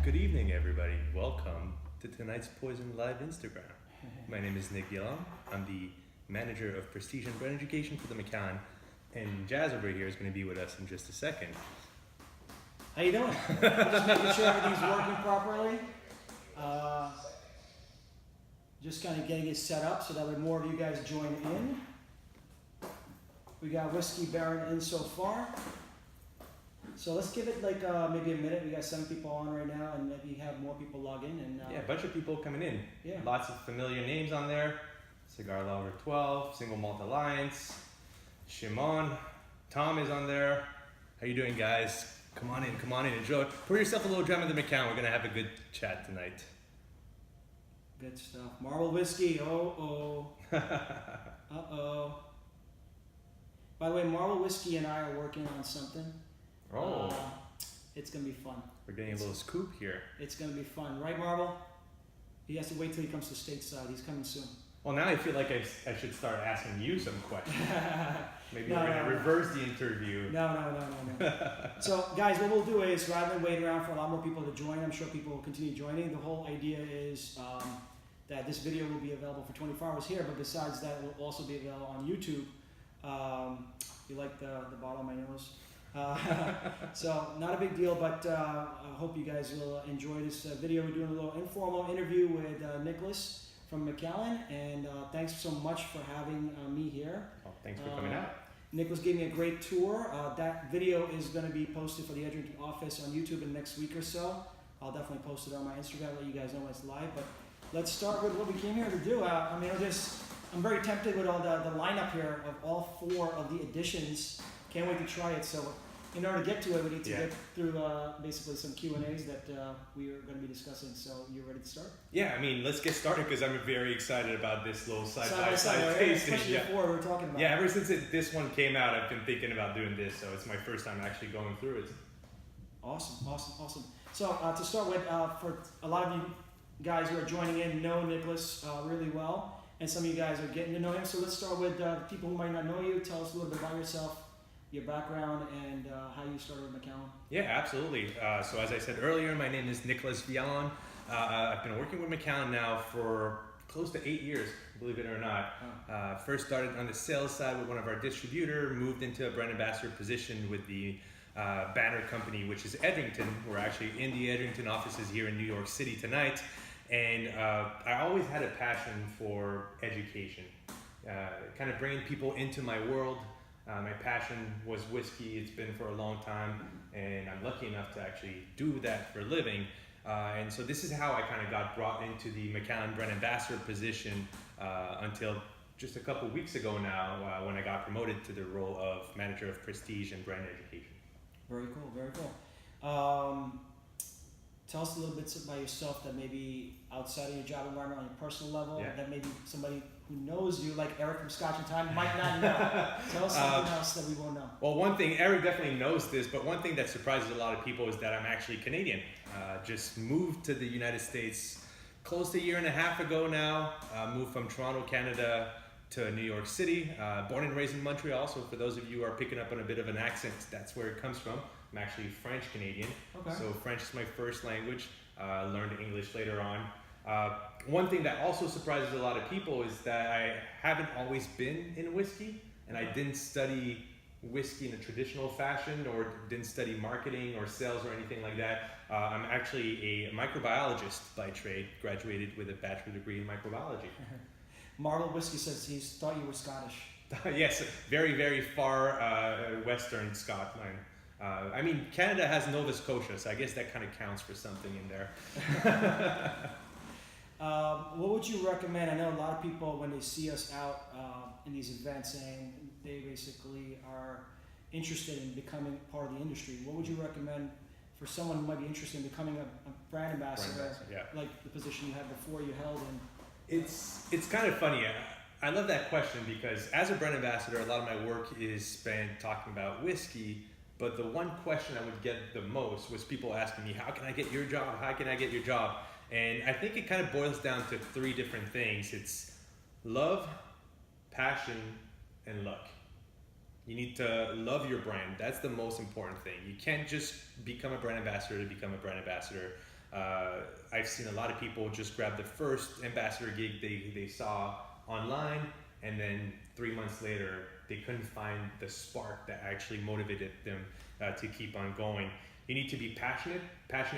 Good evening, everybody. Welcome to tonight's Poison Live Instagram. My name is Nick Villalon. I'm the manager of Prestige and Brand Education for the Macallan, and Jazz over here is going to be with us in just a second. How you doing? Just making sure everything's working properly. Just kind of getting it set up so that way more of you guys join in. We got Whisky Baron in so far. So let's give it like maybe a minute. We got 7 people on right now, and maybe have more people log in. And Yeah, a bunch of people coming in. Yeah. Lots of familiar names on there. Cigar Lover 12, Single Malt Alliance, Shimon, Tom is on there. How you doing, guys? Come on in, enjoy. Pour yourself a little dram of the Macallan. We're gonna have a good chat tonight. Good stuff. Marble Whiskey. Uh-oh. By the way, Marble Whiskey and I are working on something. Oh. It's going to be fun. We're getting a little scoop here. It's going to be fun. Right, Marble? He has to wait till he comes to stateside. He's coming soon. Well, now I feel like I should start asking you some questions. Maybe we're going to reverse the interview. No. So, guys, what we'll do is, rather than wait around for a lot more people to join, I'm sure people will continue joining. The whole idea is that this video will be available for 24 hours here, but besides that, it will also be available on YouTube. You like the bottle of my nose? So not a big deal, but I hope you guys will enjoy this video. We're doing a little informal interview with Nicolas from Macallan, and thanks so much for having me here. Oh, thanks for coming out. Nicolas gave me a great tour. That video is going to be posted for the Edgerton office on YouTube in the next week or so. I'll definitely post it on my Instagram, let you guys know when it's live. But let's start with what we came here to do. I'm very tempted with all the lineup here of all 4 of the editions. Can't wait to try it. So in order to get to it, we need to get through basically some Q&As that we are going to be discussing. So you ready to start? Yeah, I mean, let's get started because I'm very excited about this little side-by-side right? tasting. Especially before we were talking about it. Ever since this one came out, I've been thinking about doing this. So it's my first time actually going through it. Awesome. So to start with, for a lot of you guys who are joining in know Nicolas really well. And some of you guys are getting to know him. So let's start with the people who might not know you. Tell us a little bit about yourself, your background, and how you started with Macallan. Yeah, absolutely. So as I said earlier, my name is Nicolas Villalon. I've been working with Macallan now for close to 8 years, believe it or not. First started on the sales side with one of our distributor, moved into a brand ambassador position with the banner company, which is Edgerton. We're actually in the Edgerton offices here in New York City tonight. And I always had a passion for education, kind of bringing people into my world. My passion was whiskey. It's been for a long time, and I'm lucky enough to actually do that for a living. And so this is how I kind of got brought into the Macallan brand ambassador position until just a couple weeks ago now, when I got promoted to the role of manager of prestige and brand education. Very cool. Tell us a little bit about yourself that maybe outside of your job environment on your personal level, that maybe somebody who knows you, like Eric from Scotch and Time, might not know. Tell us something else that we won't know. Well, one thing, Eric definitely knows this, but one thing that surprises a lot of people is that I'm actually Canadian. Just moved to the United States close to a year and a half ago now. Moved from Toronto, Canada to New York City. Born and raised in Montreal, so for those of you who are picking up on a bit of an accent, that's where it comes from. I'm actually French Canadian, so French is my first language. Learned English later on. One thing that also surprises a lot of people is that I haven't always been in whiskey, and I didn't study whiskey in a traditional fashion, or didn't study marketing or sales or anything like that. I'm actually a microbiologist by trade, graduated with a bachelor degree in microbiology. Marble Whiskey says he thought you were Scottish. Yes, very, very far western Scotland. I mean, Canada has Nova Scotia, so I guess that kind of counts for something in there. What would you recommend? I know a lot of people, when they see us out in these events, saying they basically are interested in becoming part of the industry. What would you recommend for someone who might be interested in becoming a brand ambassador, like the position you had before you held in? It's kind of funny. I love that question because as a brand ambassador, a lot of my work is spent talking about whiskey. But the one question I would get the most was people asking me, how can I get your job? How can I get your job? And I think it kind of boils down to 3 different things. It's love, passion, and luck. You need to love your brand. That's the most important thing. You can't just become a brand ambassador to become a brand ambassador. I've seen a lot of people just grab the first ambassador gig they saw online, and then 3 months later, they couldn't find the spark that actually motivated them to keep on going. You need to be passionate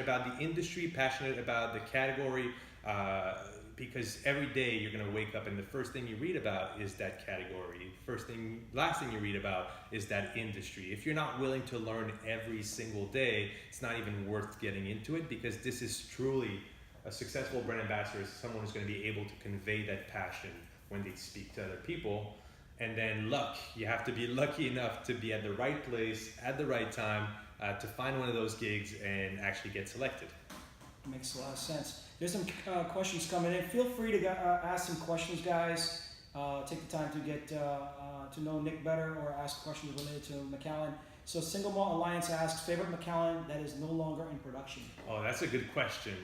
about the industry, passionate about the category, because every day you're going to wake up and the first thing you read about is that category. Last thing you read about is that industry. If you're not willing to learn every single day, it's not even worth getting into it, because this is truly a successful brand ambassador is someone who's going to be able to convey that passion when they speak to other people. And then luck, you have to be lucky enough to be at the right place at the right time to find one of those gigs and actually get selected. Makes a lot of sense. There's some questions coming in. Feel free to ask some questions, guys. Take the time to get to know Nick better or ask questions related to Macallan. So Single Malt Alliance asks, favorite Macallan that is no longer in production? Oh, that's a good question.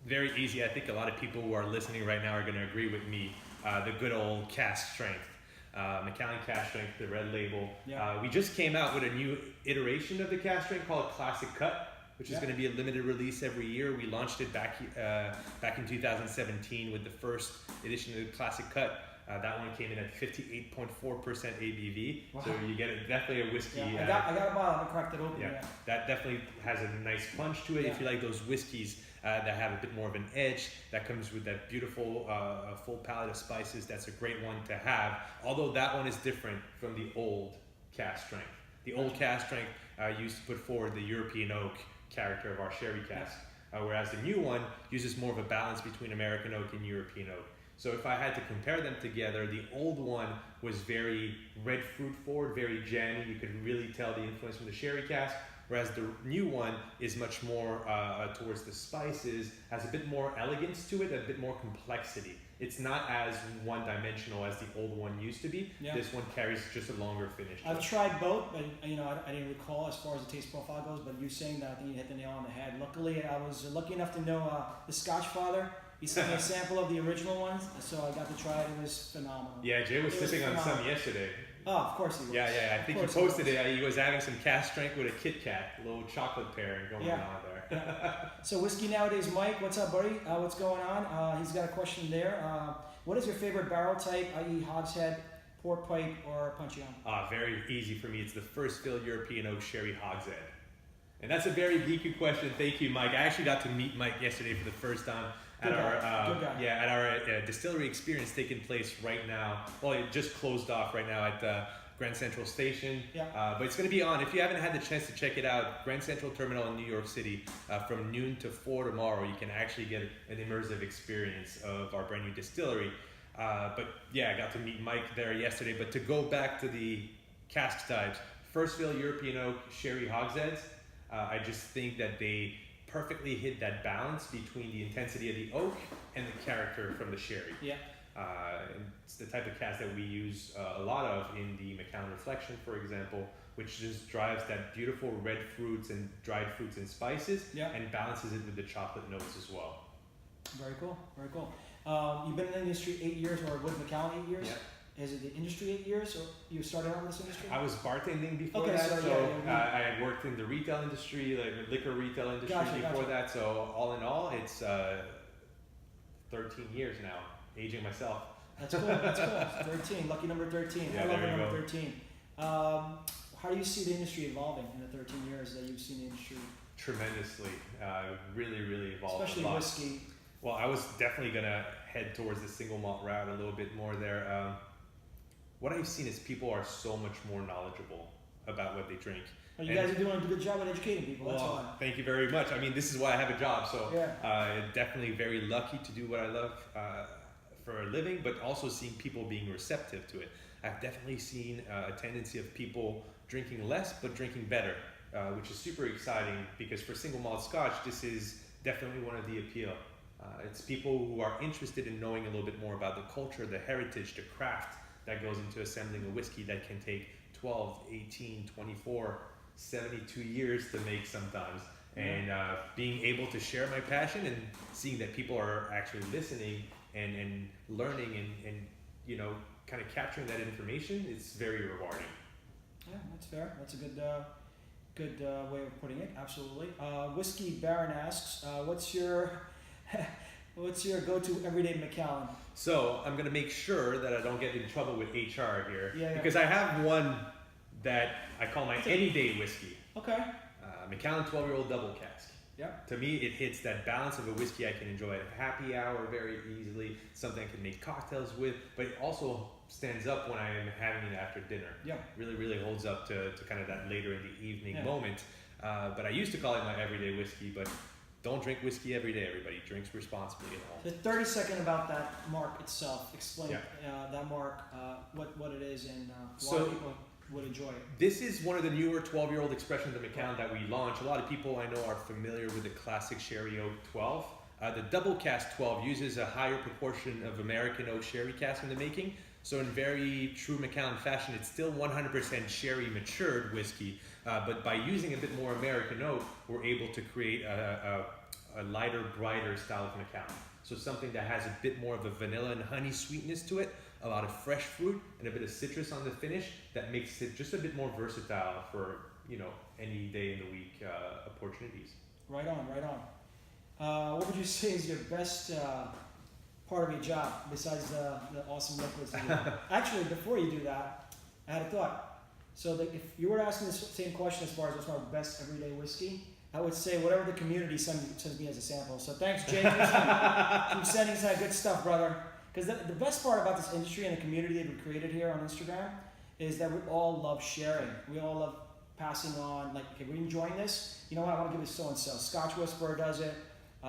Very easy. I think a lot of people who are listening right now are going to agree with me. The good old Cask strength. Macallan Cask Strength, the red label. Yeah. We just came out with a new iteration of the Cask Strength called Classic Cut, which is going to be a limited release every year. We launched it back in 2017 with the first edition of the Classic Cut. That one came in at 58.4% ABV. Wow. So you get definitely a whiskey. Yeah, I got a bottle. I cracked it open. Yeah, that definitely has a nice punch to it. If you like those whiskeys that have a bit more of an edge, that comes with that beautiful full palette of spices. That's a great one to have. Although that one is different from the old Cask Strength. The old Cask Strength used to put forward the European oak character of our sherry cask, whereas the new one uses more of a balance between American oak and European oak. So if I had to compare them together, the old one was very red fruit forward, very jammy. You could really tell the influence from the sherry cask, whereas the new one is much more towards the spices, has a bit more elegance to it, a bit more complexity. It's not as one-dimensional as the old one used to be. Yeah. This one carries just a longer finish. I've tried both, but I didn't recall as far as the taste profile goes, but you saying that, I think you hit the nail on the head. Luckily, I was lucky enough to know the Scotch Father. He sent me a sample of the original ones, so I got to try it. It was phenomenal. Yeah, Jay was sipping on some yesterday. Oh, of course he was. Yeah. I think he posted it. He was having some Cask Strength with a Kit Kat, a little chocolate pairing going on there. Yeah. So Whiskey Nowadays, Mike, what's up, buddy? What's going on? He's got a question there. What is your favorite barrel type, i.e. hogshead, port pipe, or puncheon? Very easzy for me. It's the first fill European oak sherry hogshead. And that's a very geeky question. Thank you, Mike. I actually got to meet Mike yesterday for the first time at our distillery experience taking place right now. Well, it just closed off right now at Grand Central Station. Yeah. But it's going to be on. If you haven't had the chance to check it out, Grand Central Terminal in New York City, from noon to 4 tomorrow, you can actually get an immersive experience of our brand new distillery. But yeah, I got to meet Mike there yesterday. But to go back to the cask types, first fill European oak sherry hogsheads, I just think that they perfectly hit that balance between the intensity of the oak and the character from the sherry. Yeah. And it's the type of cask that we use a lot of in the Macallan Reflection, for example, which just drives that beautiful red fruits and dried fruits and spices, and balances it with the chocolate notes as well. Very cool, very cool. You've been in the industry 8 years, or with Macallan 8 years? Yeah. Is it the industry 8 years, or you started out in this industry? I was bartending before that, I had worked in the retail industry, like the liquor retail industry before that. So all in all, it's 13 years now, aging myself. That's cool. That's cool. 13, lucky number 13. Yeah, I love the number 13. How do you see the industry evolving in the 13 years that you've seen the industry? Tremendously, really evolved. Especially whiskey. Well, I was definitely gonna head towards the single malt route a little bit more there. What I've seen is people are so much more knowledgeable about what they drink. Well, you guys are doing a good job at educating people. That's all. Thank you very much. I mean, this is why I have a job. So definitely very lucky to do what I love for a living, but also seeing people being receptive to it. I've definitely seen a tendency of people drinking less, but drinking better, which is super exciting, because for single malt Scotch, this is definitely one of the appeal. It's people who are interested in knowing a little bit more about the culture, the heritage, the craft that goes into assembling a whiskey that can take 12, 18, 24, 72 years to make sometimes. And being able to share my passion and seeing that people are actually listening and learning and kind of capturing that information, it's very rewarding. Yeah, that's fair. That's a good Good way of putting it. Absolutely. Whiskey Baron asks, what's your what's your go-to everyday Macallan? So I'm gonna make sure that I don't get in trouble with HR here, Yeah. because I have one that I call my anyday whiskey. Okay. Macallan 12-year-old double cask. Yeah. To me, it hits that balance of a whiskey I can enjoy at a happy hour very easily, something I can make cocktails with, but it also stands up when I am having it after dinner. Yeah. Really, really holds up to kind of that later in the evening Yeah. moment. But I used to call it my everyday whiskey, but don't drink whiskey every day, everybody. Drinks responsibly at home. The 30-second about that mark itself. Explain Yeah. that mark, what it is, and why So- people would enjoy it. This is one of the newer 12-year-old expressions of Macallan that we launched. A lot of people I know are familiar with the classic Sherry Oak 12. The double cask 12 uses a higher proportion of American oak sherry cask in the making. So in very true Macallan fashion, it's still 100% sherry matured whiskey. But by using a bit more American oak, we're able to create a lighter, brighter style of Macallan. So something that has a bit more of a vanilla and honey sweetness to it, a lot of fresh fruit, and a bit of citrus on the finish that makes it just a bit more versatile for, any day in the week opportunities. Right on, right on. What would you say is your best part of your job besides the awesome liquids? That you have? Actually, before you do that, I had a thought. So that if you were asking the same question as far as what's my best everyday whiskey, I would say whatever the community sends me as a sample. So thanks, Jake. Keep sending some good stuff, brother. Because the best part about this industry and the community that we created here on Instagram is that we all love sharing. We all love passing on, like, okay, we're enjoying this. You know what? I want to give this so-and-so. Scotch Whisperer does it.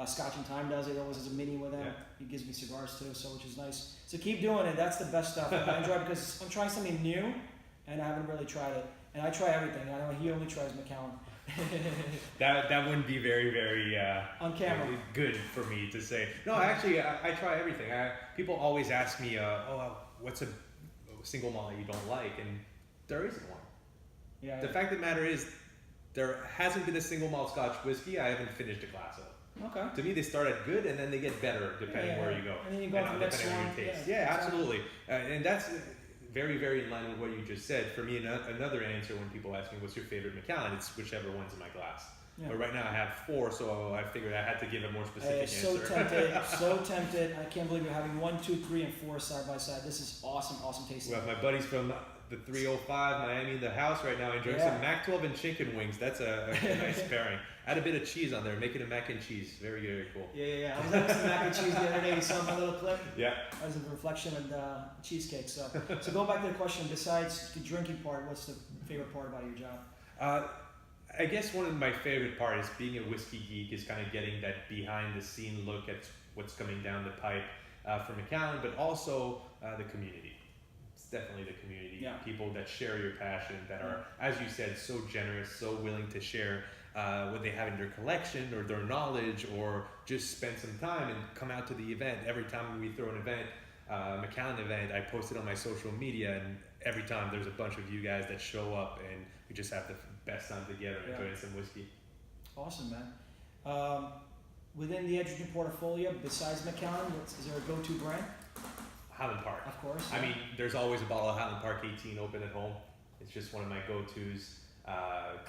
Scotch and Time does it. He always has a mini with him. Yeah. He gives me cigars too, so which is nice. So keep doing it. That's the best stuff. I enjoy it because I'm trying something new, and I haven't really tried it. And I try everything. I know he only tries Macallan. That wouldn't be very, very On camera. good for me to say. No, actually, I try everything. People always ask me, what's a single malt that you don't like? And there isn't one. Yeah. The fact of the matter is, there hasn't been a single malt Scotch whiskey I haven't finished a glass of. Okay. To me, they start at good and then they get better depending where you go. And then you go to the next depending on one. your taste. Yeah, Yeah, exactly. absolutely. And that's very, very in line with what you just said. For me, another answer when people ask me, what's your favorite Macallan? It's whichever one's in my glass. Yeah. But right now I have 4, so I figured I had to give a more specific answer. So tempted, so tempted. I can't believe you're having 1, 2, 3, and 4 side by side. This is awesome, awesome tasting. We have my buddies from the 305 Miami in the house right now enjoying some Mac 12 and chicken wings. That's a nice pairing. Add a bit of cheese on there, make it a mac and cheese. Very, very cool. Yeah. I was having some mac and cheese the other day. You saw my little clip? Yeah. As a reflection of cheesecake. So go back to the question. Besides the drinking part, what's the favorite part about your job? I guess one of my favorite parts, being a whiskey geek, is kind of getting that behind the scene look at what's coming down the pipe for Macallan, but also the community. It's definitely the community. Yeah. People that share your passion, that are, as you said, so generous, so willing to share what they have in their collection or their knowledge, or just spend some time and come out to the event. Every time we throw an event, Macallan event, I post it on my social media, and every time there's a bunch of you guys that show up, and we just have the best time together enjoying some whiskey. Awesome, man. Within the Edgerton portfolio, besides Macallan, is there a go-to brand? Highland Park. Of course. I mean, there's always a bottle of Highland Park 18 open at home. It's just one of my go-tos.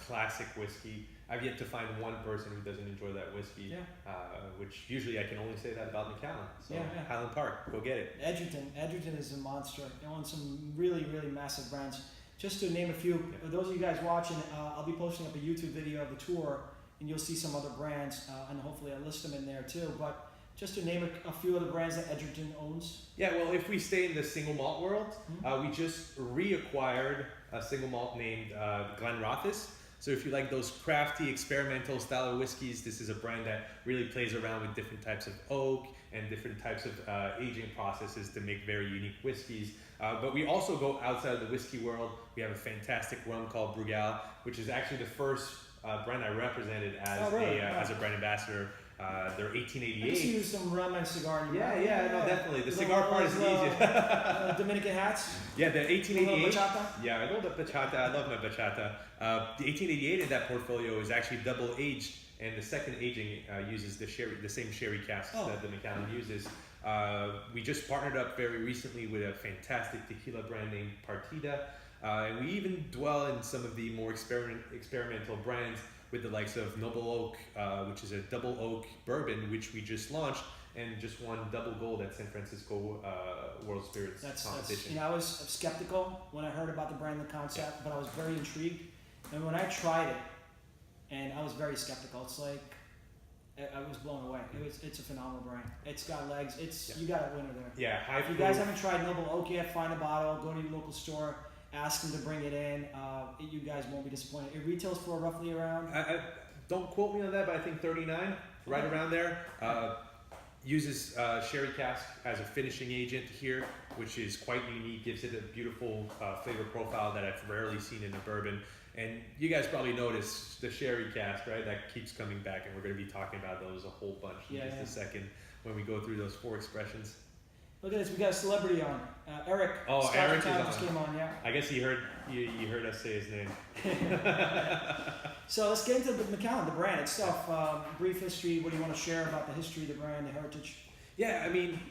Classic whiskey. I've yet to find one person who doesn't enjoy that whiskey. Yeah. Which usually I can only say that about Macallan. So Yeah. Highland Park, go get it. Edgerton is a monster. They own some really, really massive brands. Just to name a few, for those of you guys watching, I'll be posting up a YouTube video of the tour, and you'll see some other brands, and hopefully I'll list them in there too. But just to name a few of the brands that Edgerton owns. Yeah, well, if we stay in the single malt world, we just reacquired a single malt named Glenrothes. So if you like those crafty, experimental style of whiskeys, this is a brand that really plays around with different types of oak and different types of aging processes to make very unique whiskeys. But we also go outside of the whiskey world. We have a fantastic rum called Brugal, which is actually the first brand I represented as as a brand ambassador. They're 1888. I just used some rum and cigar. No, definitely. The cigar part is easy. Dominican hats. Yeah, the 1888. Bachata? Yeah, I love the bachata. I love my bachata. The 1888 in that portfolio is actually double aged, and the second aging uses the same sherry casks that the Macallan uses. We just partnered up very recently with a fantastic tequila brand named Partida. And we even dwell in some of the more experimental brands with the likes of Noble Oak, which is a double oak bourbon, which we just launched and just won double gold at San Francisco World Spirits competition. I was skeptical when I heard about the brand, the concept, but I was very intrigued. And when I tried it, and I was very skeptical, it's like, I was blown away. It's a phenomenal brand. It's got legs. You got a winner there. Yeah, if you guys haven't tried Noble Oak yet, find a bottle, go to your local store, ask them to bring it in. You guys won't be disappointed. It retails for roughly around. Don't quote me on that, but I think 39, right around there. Uses sherry cask as a finishing agent here, which is quite unique. Gives it a beautiful flavor profile that I've rarely seen in a bourbon. And you guys probably noticed the sherry cask, right? That keeps coming back, and we're going to be talking about those a whole bunch in just a second when we go through those 4 expressions. Look at this, we got a celebrity on. Eric. Oh, Eric is on. Just came on, yeah. I guess he heard you heard us say his name. So let's get into the Macallan, the brand itself. Brief history. What do you want to share about the history of the brand, the heritage? Yeah, I mean,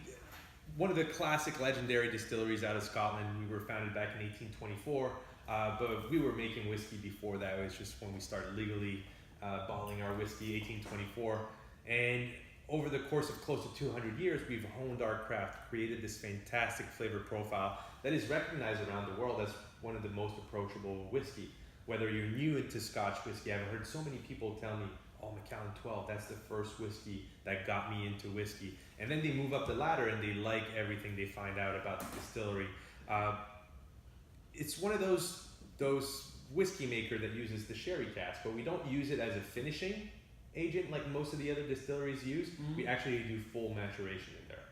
one of the classic legendary distilleries out of Scotland. We were founded back in 1824. But we were making whiskey before that. It was just when we started legally bottling our whiskey, 1824. And over the course of close to 200 years, we've honed our craft, created this fantastic flavor profile that is recognized around the world as one of the most approachable whiskey. Whether you're new into Scotch whiskey, I've heard so many people tell me, oh, Macallan 12, that's the first whiskey that got me into whiskey. And then they move up the ladder and they like everything they find out about the distillery. It's one of those whiskey maker that uses the sherry cask, but we don't use it as a finishing agent like most of the other distilleries use. Mm-hmm. We actually do full maturation in there.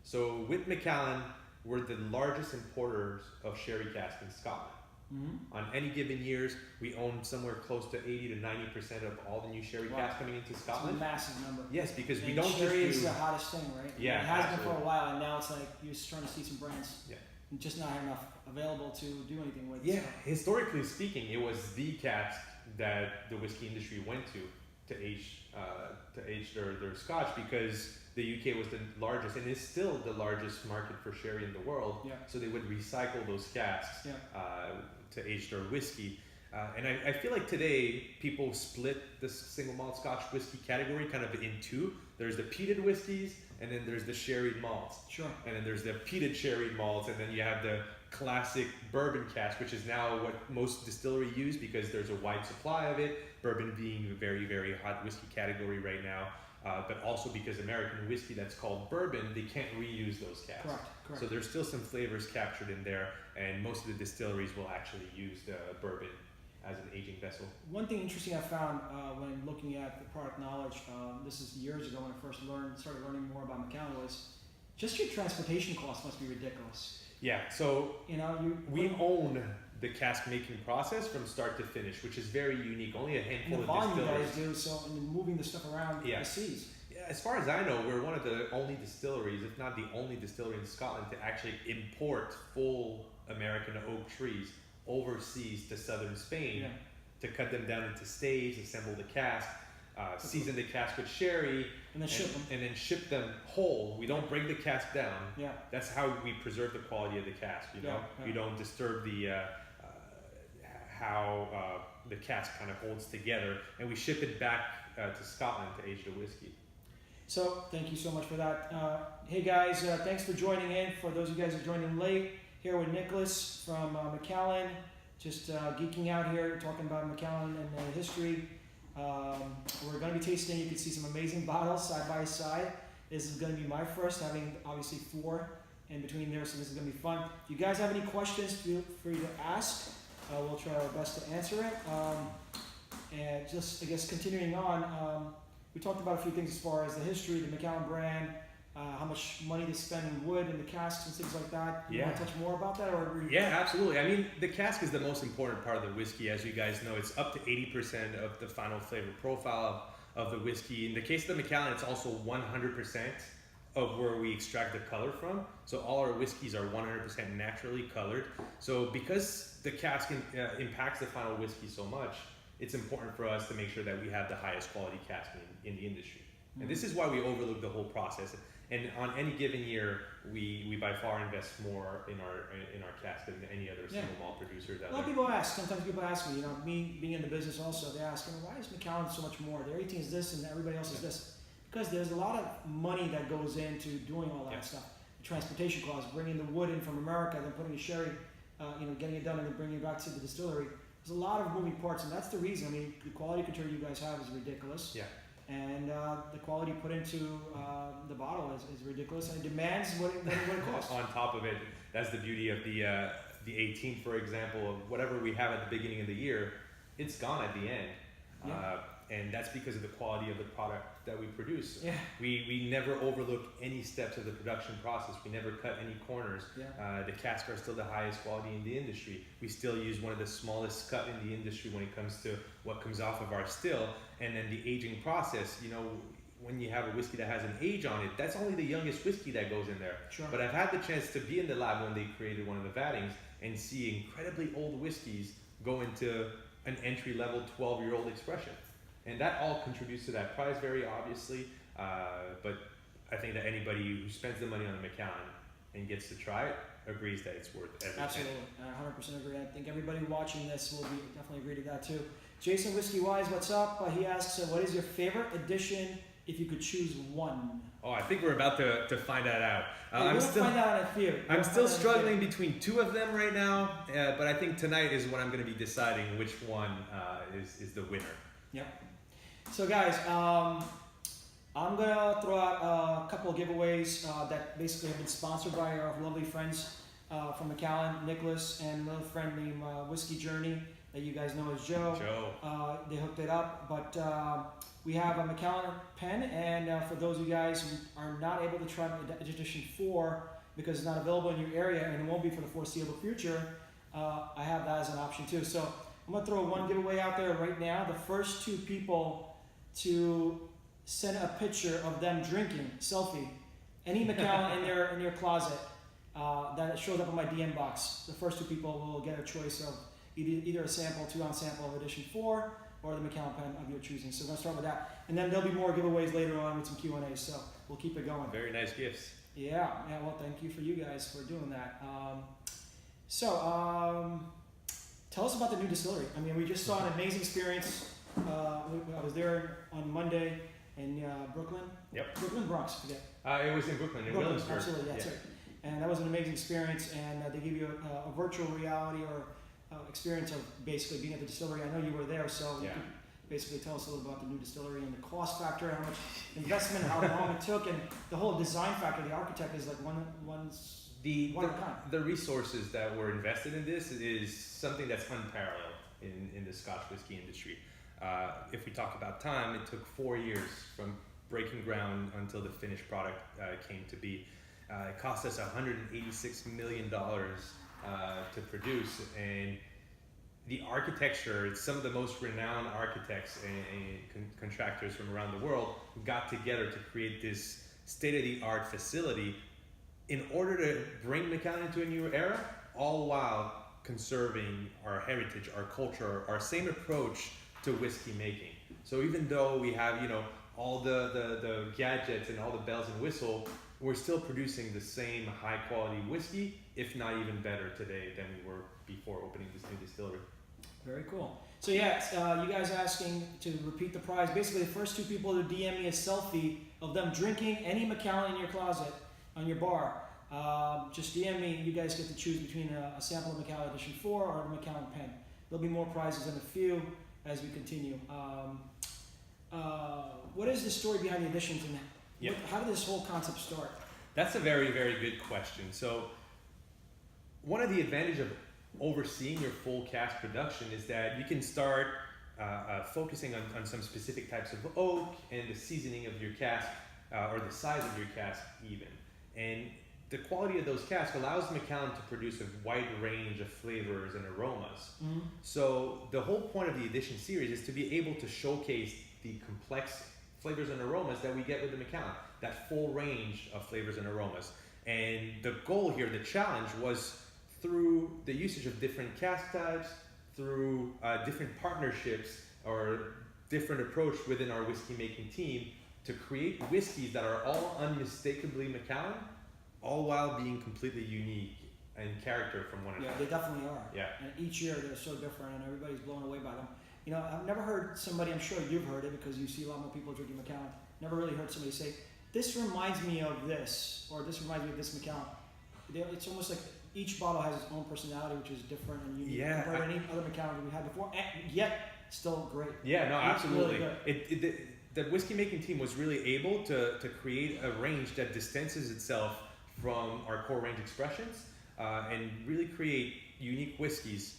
So with Macallan, we're the largest importers of sherry cask in Scotland. Mm-hmm. On any given years, we own somewhere close to 80 to 90% of all the new sherry cask coming into Scotland. It's a massive number. Yes, because we don't sherry is the hottest thing, right? Yeah, it has been for a while, and now it's like you're starting to see some brands. Yeah. Just not have enough available to do anything with. Yeah, historically speaking, it was the cask that the whiskey industry went to age their Scotch, because the UK was the largest and is still the largest market for sherry in the world. Yeah. So they would recycle those casks to age their whiskey. And I feel like today people split the single malt Scotch whiskey category kind of in two. There's the peated whiskeys, and then there's the sherried malts. Sure. And then there's the peated sherried malts, and then you have the classic bourbon cask, which is now what most distillery use because there's a wide supply of it. Bourbon being a very, very hot whiskey category right now. But also because American whiskey that's called bourbon, they can't reuse those casks. Correct. So there's still some flavors captured in there, and most of the distilleries will actually use the bourbon as an aging vessel. One thing interesting I found when looking at the product knowledge, this is years ago when I first started learning more about Macallan, was just your transportation costs must be ridiculous. Yeah, so we own the cask making process from start to finish, which is very unique. Only a handful of distilleries. The volume you guys do, so and moving the stuff around the seas. Yeah, as far as I know, we're one of the only distilleries, if not the only distillery in Scotland, to actually import full American oak trees overseas to southern Spain to cut them down into staves, assemble the cask, season the cask with sherry, and then ship them whole. We don't break the cask down. Yeah, that's how we preserve the quality of the cask. We don't disturb the how the cask kind of holds together, and we ship it back to Scotland to age the whiskey. So thank you so much for that. Hey guys, thanks for joining in. For those of you guys who are joining late, here with Nicolas from Macallan, just geeking out here, talking about Macallan and the history. We're going to be tasting, you can see some amazing bottles side by side. This is going to be my first, having obviously 4 in between there, so this is going to be fun. If you guys have any questions, feel free to ask. We'll try our best to answer it. And just, I guess, continuing on, we talked about a few things as far as the history, the Macallan brand, how much money they spend in wood and the casks and things like that. You want to touch more about that? Yeah, absolutely. I mean, the cask is the most important part of the whiskey. As you guys know, it's up to 80% of the final flavor profile of the whiskey. In the case of the Macallan, it's also 100% of where we extract the color from. So all our whiskeys are 100% naturally colored. So because the cask impacts the final whiskey so much, it's important for us to make sure that we have the highest quality cask in the industry. And this is why we overlook the whole process. And on any given year, we by far invest more in our cask than any other single malt producers out A lot of there. people ask. Sometimes people ask me. Me being in the business also, they ask, why is Macallan so much more? Their 18 is this, and everybody else is this. Because there's a lot of money that goes into doing all that stuff. The transportation costs, bringing the wood in from America, then putting the sherry, getting it done, and then bringing it back to the distillery. There's a lot of moving parts, and that's the reason. The quality control you guys have is ridiculous. Yeah. And the quality put into the bottle is ridiculous, and it demands what it costs. On top of it, that's the beauty of the 18, for example, of whatever we have at the beginning of the year, it's gone at the end. Yeah. And that's because of the quality of the product that we produce. Yeah. We never overlook any steps of the production process. We never cut any corners. Yeah. The casks are still the highest quality in the industry. We still use one of the smallest cut in the industry when it comes to what comes off of our still. And then the aging process, when you have a whiskey that has an age on it, that's only the youngest whiskey that goes in there. Sure. But I've had the chance to be in the lab when they created one of the vattings and see incredibly old whiskeys go into an entry-level 12-year-old expression. And that all contributes to that price very obviously, but I think that anybody who spends the money on a Macallan and gets to try it agrees that it's worth everything. Absolutely, I 100% agree. I think everybody watching this will definitely agree to that too. Jason Whiskey Wise, what's up? He asks, what is your favorite edition if you could choose one? Oh, I think we're about to find that out. I'm still find out in a few. I'm still struggling between two of them right now, but I think tonight is when I'm going to be deciding which one is the winner. Yep. So guys, I'm gonna throw out a couple of giveaways that basically have been sponsored by our lovely friends from Macallan, Nicholas, and another friend named Whiskey Journey that you guys know as Joe. They hooked it up, but we have a Macallan pen, and for those of you guys who are not able to try edition 4 because it's not available in your area and it won't be for the foreseeable future, I have that as an option too. So I'm gonna throw one giveaway out there right now. The first 2 people to send a picture of them drinking, selfie, any Macallan in their closet that shows up in my DM box. The first 2 people will get a choice of either a sample, 2-ounce sample of edition 4, or the Macallan pen of your choosing. So we're gonna start with that, and then there'll be more giveaways later on with some Q&As. So we'll keep it going. Very nice gifts. Yeah. Well, thank you for you guys for doing that. Tell us about the new distillery. We just saw an amazing experience. I was there on Monday in Brooklyn. Yep. Brooklyn, Bronx, forget. It was in Brooklyn, in Williamsburg. Absolutely, that's right. And that was an amazing experience. And they give you a virtual reality or experience of basically being at the distillery. I know you were there, so you could basically tell us a little about the new distillery and the cost factor, how much investment, how long it took, and the whole design factor. The architect is like one of a kind. The resources that were invested in this is something that's unparalleled in the Scotch whiskey industry. If we talk about time, it took 4 years from breaking ground until the finished product came to be. It cost us $186 million to produce, and the architecture, some of the most renowned architects and contractors from around the world got together to create this state-of-the-art facility in order to bring Macallan into a new era, all while conserving our heritage, our culture, our same approach to whiskey making. So even though we have, all the gadgets and all the bells and whistles, we're still producing the same high quality whiskey, if not even better today than we were before opening this new distillery. Very cool. So you guys asking to repeat the prize. Basically, the first 2 people to DM me a selfie of them drinking any Macallan in your closet, on your bar, just DM me. You guys get to choose between a sample of Macallan Edition 4 or a Macallan pen. There'll be more prizes in a few as we continue. What is the story behind the editions, and how did this whole concept start? That's a very, very good question. So one of the advantages of overseeing your full cask production is that you can start focusing on some specific types of oak and the seasoning of your cask, or the size of your cask even. And the quality of those casks allows Macallan to produce a wide range of flavors and aromas. Mm-hmm. So the whole point of the Edition series is to be able to showcase the complex flavors and aromas that we get with the Macallan, that full range of flavors and aromas. And the goal here, the challenge, was through the usage of different cask types, through different partnerships or different approach within our whiskey making team, to create whiskeys that are all unmistakably Macallan, all while being completely unique in character from one another. Yeah, they definitely are. Yeah. And each year they're so different, and everybody's blown away by them. You know, I've never heard somebody, I'm sure you've heard it because you see a lot more people drinking Macallan, never really heard somebody say, this reminds me of this, or this reminds me of this Macallan. It's almost like each bottle has its own personality, which is different and unique compared to any other Macallan that we had before, and yet still great. Yeah, no, absolutely. Really the whiskey making team was really able to create a range that distances itself from our core range expressions and really create unique whiskeys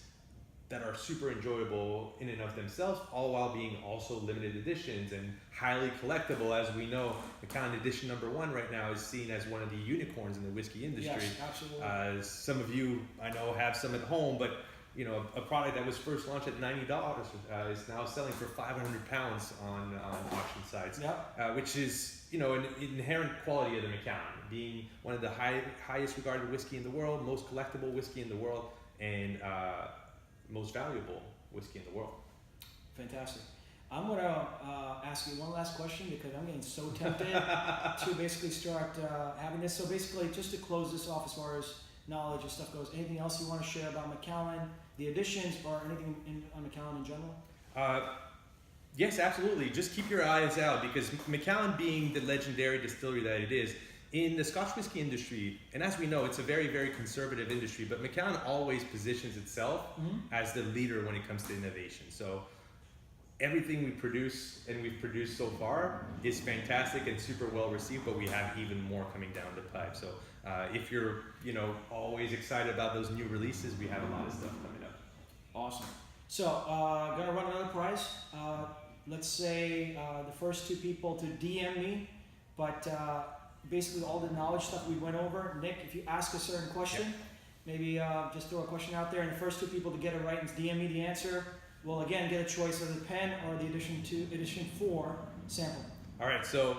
that are super enjoyable in and of themselves, all while being also limited editions and highly collectible. As we know, Macallan Edition #1 right now is seen as one of the unicorns in the whiskey industry. Yes, absolutely. Some of you I know have some at home, but you know, a product that was first launched at $90 is now selling for £500 on auction sites, which is, you know, an inherent quality of the Macallan, being one of the highest regarded whiskey in the world, most collectible whiskey in the world, and most valuable whiskey in the world. Fantastic. I'm going to ask you one last question because I'm getting so tempted to basically start having this. So basically, just to close this off as far as knowledge and stuff goes, anything else you want to share about Macallan, the editions, or anything on Macallan in general? Yes, absolutely. Just keep your eyes out, because Macallan, being the legendary distillery that it is, in the Scotch whiskey industry, and as we know, it's a very, very conservative industry, but Macallan always positions itself as the leader when it comes to innovation. So everything we produce, and we've produced so far, is fantastic and super well received, but we have even more coming down the pipe. So if you're, you know, always excited about those new releases, we have a lot of stuff coming up. Awesome. So gonna run another prize. Let's say the first 2 people to DM me, but basically all the knowledge stuff we went over. Nick, if you ask a certain question, maybe just throw a question out there, and the first 2 people to get it right and DM me the answer will again get a choice of the pen or the edition 4 sample. All right, so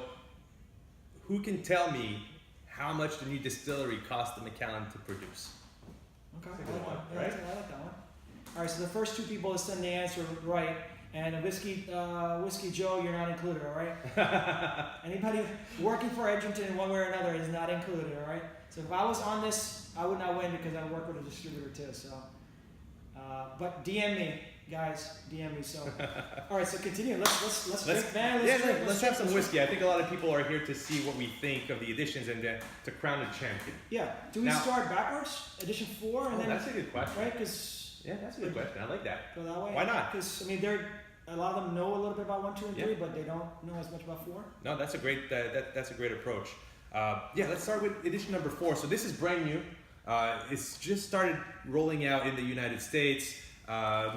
who can tell me how much the new distillery cost the Macallan to produce? Okay, That's a good one, I right? like that one. All right, so the first 2 people to send the answer right, and Whiskey Joe, you're not included, all right? Anybody working for Edgerton in one way or another is not included, all right? So if I was on this, I would not win because I work with a distributor too. So, but DM me, guys, DM me. So, all right, so continue. Let's drink, man. Let's have some whiskey. I think a lot of people are here to see what we think of the editions and to crown a champion. Yeah. Do we start backwards? Edition 4, and then that's a good question. right? Because that's a good question. I like that. Go that way. Why not? Because I mean, a lot of them know a little bit about 1, 2, and 3, but they don't know as much about 4. No, that's a great that's a great approach. Let's start with edition #4. So this is brand new. It's just started rolling out in the United States.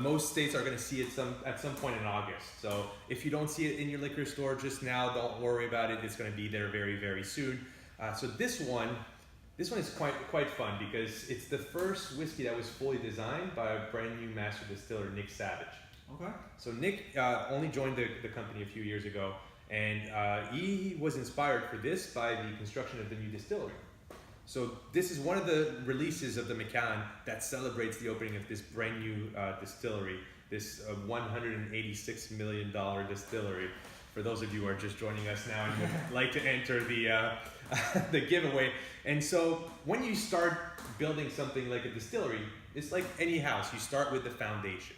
Most states are going to see it at some point in August. So if you don't see it in your liquor store just now, don't worry about it. It's going to be there very, very soon. So this one is quite fun because it's the first whiskey that was fully designed by a brand new master distiller, Nick Savage. Okay. So Nick only joined the company a few years ago, and he was inspired for this by the construction of the new distillery. So this is one of the releases of the Macallan that celebrates the opening of this brand new distillery, this $186 million distillery. For those of you who are just joining us now and would like to enter the giveaway. And so when you start building something like a distillery, it's like any house. You start with the foundation.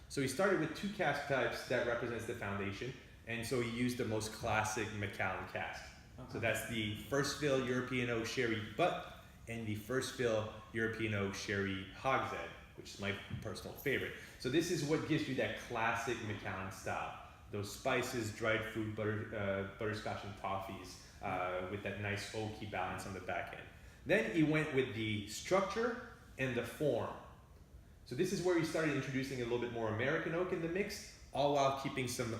So he started with 2 cask types that represents the foundation, and so he used the most classic Macallan cask. Okay. So that's the first fill European Oak Sherry Butt and the first fill European Oak Sherry Hogshead, which is my personal favorite. So this is what gives you that classic Macallan style. Those spices, dried fruit, butterscotch and toffees with that nice oaky balance on the back end. Then he went with the structure and the form. So this is where he started introducing a little bit more American oak in the mix, all while keeping some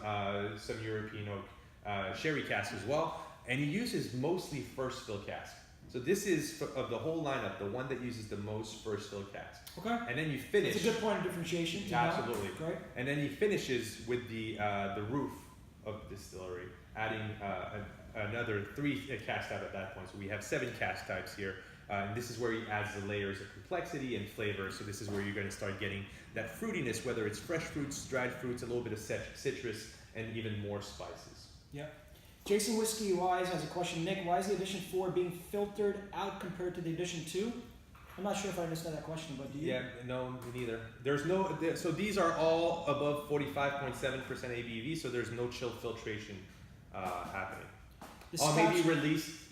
European oak sherry cask as well. And he uses mostly first fill cask. So this is, of the whole lineup, the one that uses the most first fill cask. Okay. And then you finish. It's a good point of differentiation. Absolutely. Great. And then he finishes with the roof of the distillery, adding another 3 cask type at that point. So we have 7 cask types here. And this is where he adds the layers of complexity and flavor. So this is where you're going to start getting that fruitiness, whether it's fresh fruits, dried fruits, a little bit of citrus, and even more spices. Yeah. Jason Whiskey Wise has a question. Nick, why is the edition 4 being filtered out compared to the edition 2? I'm not sure if I understand that question, but do you? Yeah, no, me neither. There's no, so these are all above 45.7% ABV, so there's no chill filtration happening. Maybe release,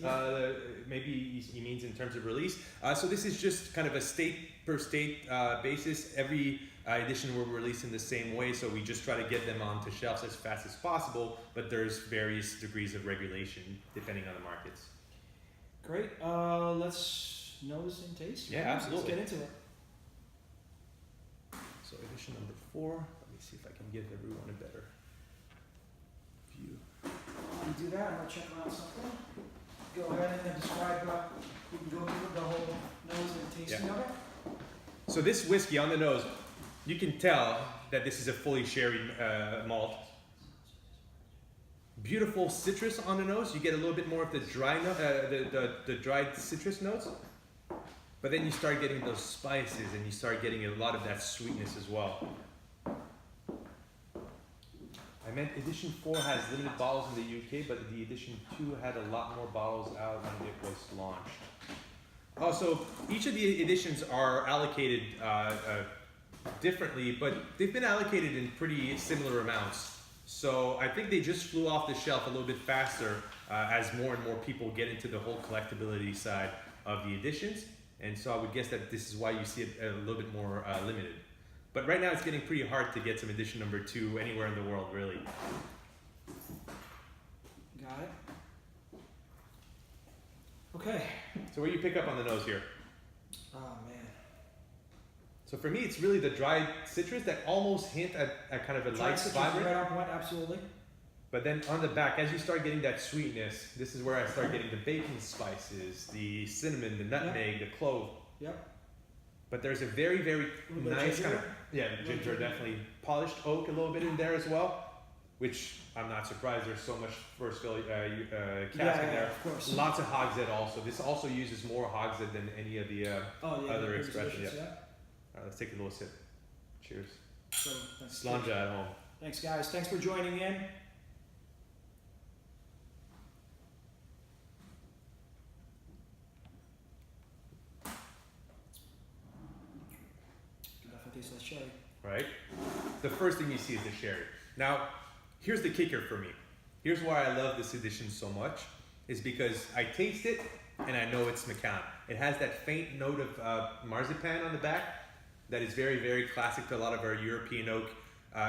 maybe he means in terms of release. So this is just kind of a state per state basis. Every edition we're releasing the same way, so we just try to get them onto shelves as fast as possible, but there's various degrees of regulation depending on the markets. Great. Let's nose and taste. Yeah, absolutely. Let's get into it. So edition number 4. Let me see if I can give everyone a better view. While you do that, I'm going to check out something. Go ahead and describe, we can go through the whole nose and tasting of it. So this whiskey on the nose, you can tell that this is a fully sherry malt. Beautiful citrus on the nose. You get a little bit more of the dry the dried citrus notes. But then you start getting those spices and you start getting a lot of that sweetness as well. I meant edition 4 has limited bottles in the UK, but the edition 2 had a lot more bottles out when it was launched. Also, each of the editions are allocated differently, but they've been allocated in pretty similar amounts. So I think they just flew off the shelf a little bit faster as more and more people get into the whole collectability side of the editions. And so I would guess that this is why you see it a little bit more limited. But right now it's getting pretty hard to get some edition number 2 anywhere in the world, really. Got it. Okay. So what do you pick up on the nose here? Oh, man. So for me, it's really the dried citrus that almost hint at kind of a light vibrant. Right on point, absolutely. But then on the back, as you start getting that sweetness, this is where I start getting the baking spices, the cinnamon, the nutmeg, the clove. Yep. But there's a very, very nice kind of, ginger, definitely. Polished oak a little bit in there as well, which I'm not surprised there's so much first fill cask in there. Of course. Lots of hogshead also. This also uses more hogshead than any of the other expressions. Yeah. All right, let's take a little sip. Cheers. So, Slanja at home. Thanks, guys. Thanks for joining in. Taste that sherry. Right? The first thing you see is the sherry. Now, here's the kicker for me. Here's why I love this edition so much, is because I taste it and I know it's Macallan. It has that faint note of marzipan on the back that is very, very classic to a lot of our European oak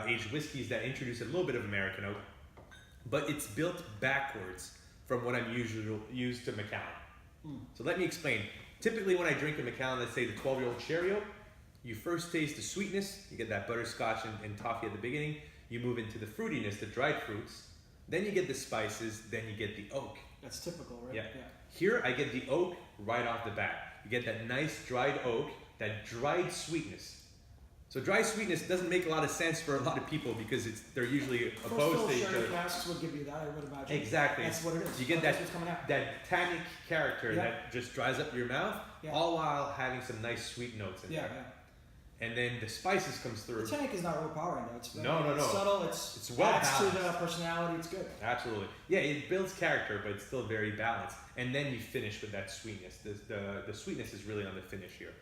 aged whiskeys that introduce a little bit of American oak, but it's built backwards from what I'm used to Macallan. So let me explain. Typically when I drink a Macallan, let's say the 12-year-old sherry oak, you first taste the sweetness, you get that butterscotch and toffee at the beginning, you move into the fruitiness, the dried fruits, then you get the spices, then you get the oak. That's typical, right? Yeah. Here I get the oak right off the bat. You get that nice dried oak, that dried sweetness. So dry sweetness doesn't make a lot of sense for a lot of people because they're usually opposed to each other. Casks would give you that, I would imagine. Exactly. That's what it is. You get that tannic character that just dries up your mouth, all while having some nice sweet notes in there. And then the spices comes through. The tannic is not overpowering though. It's very no. subtle. It's well adds balanced to the personality. It's good. Absolutely. Yeah, it builds character, but it's still very balanced. And then you finish with that sweetness. The sweetness is really on the finish here.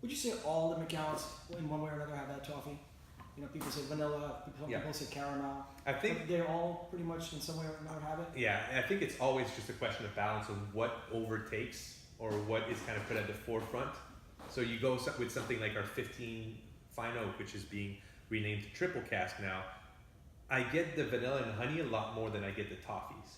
Would you say all the Macallans, in one way or another, have that toffee? You know, people say vanilla, people say caramel. I think they're all pretty much in some way or another have it. Yeah, I think it's always just a question of balance of what overtakes or what is kind of put at the forefront. So you go with something like our 15 Fine Oak, which is being renamed to Triple Cask now. I get the vanilla and honey a lot more than I get the toffees.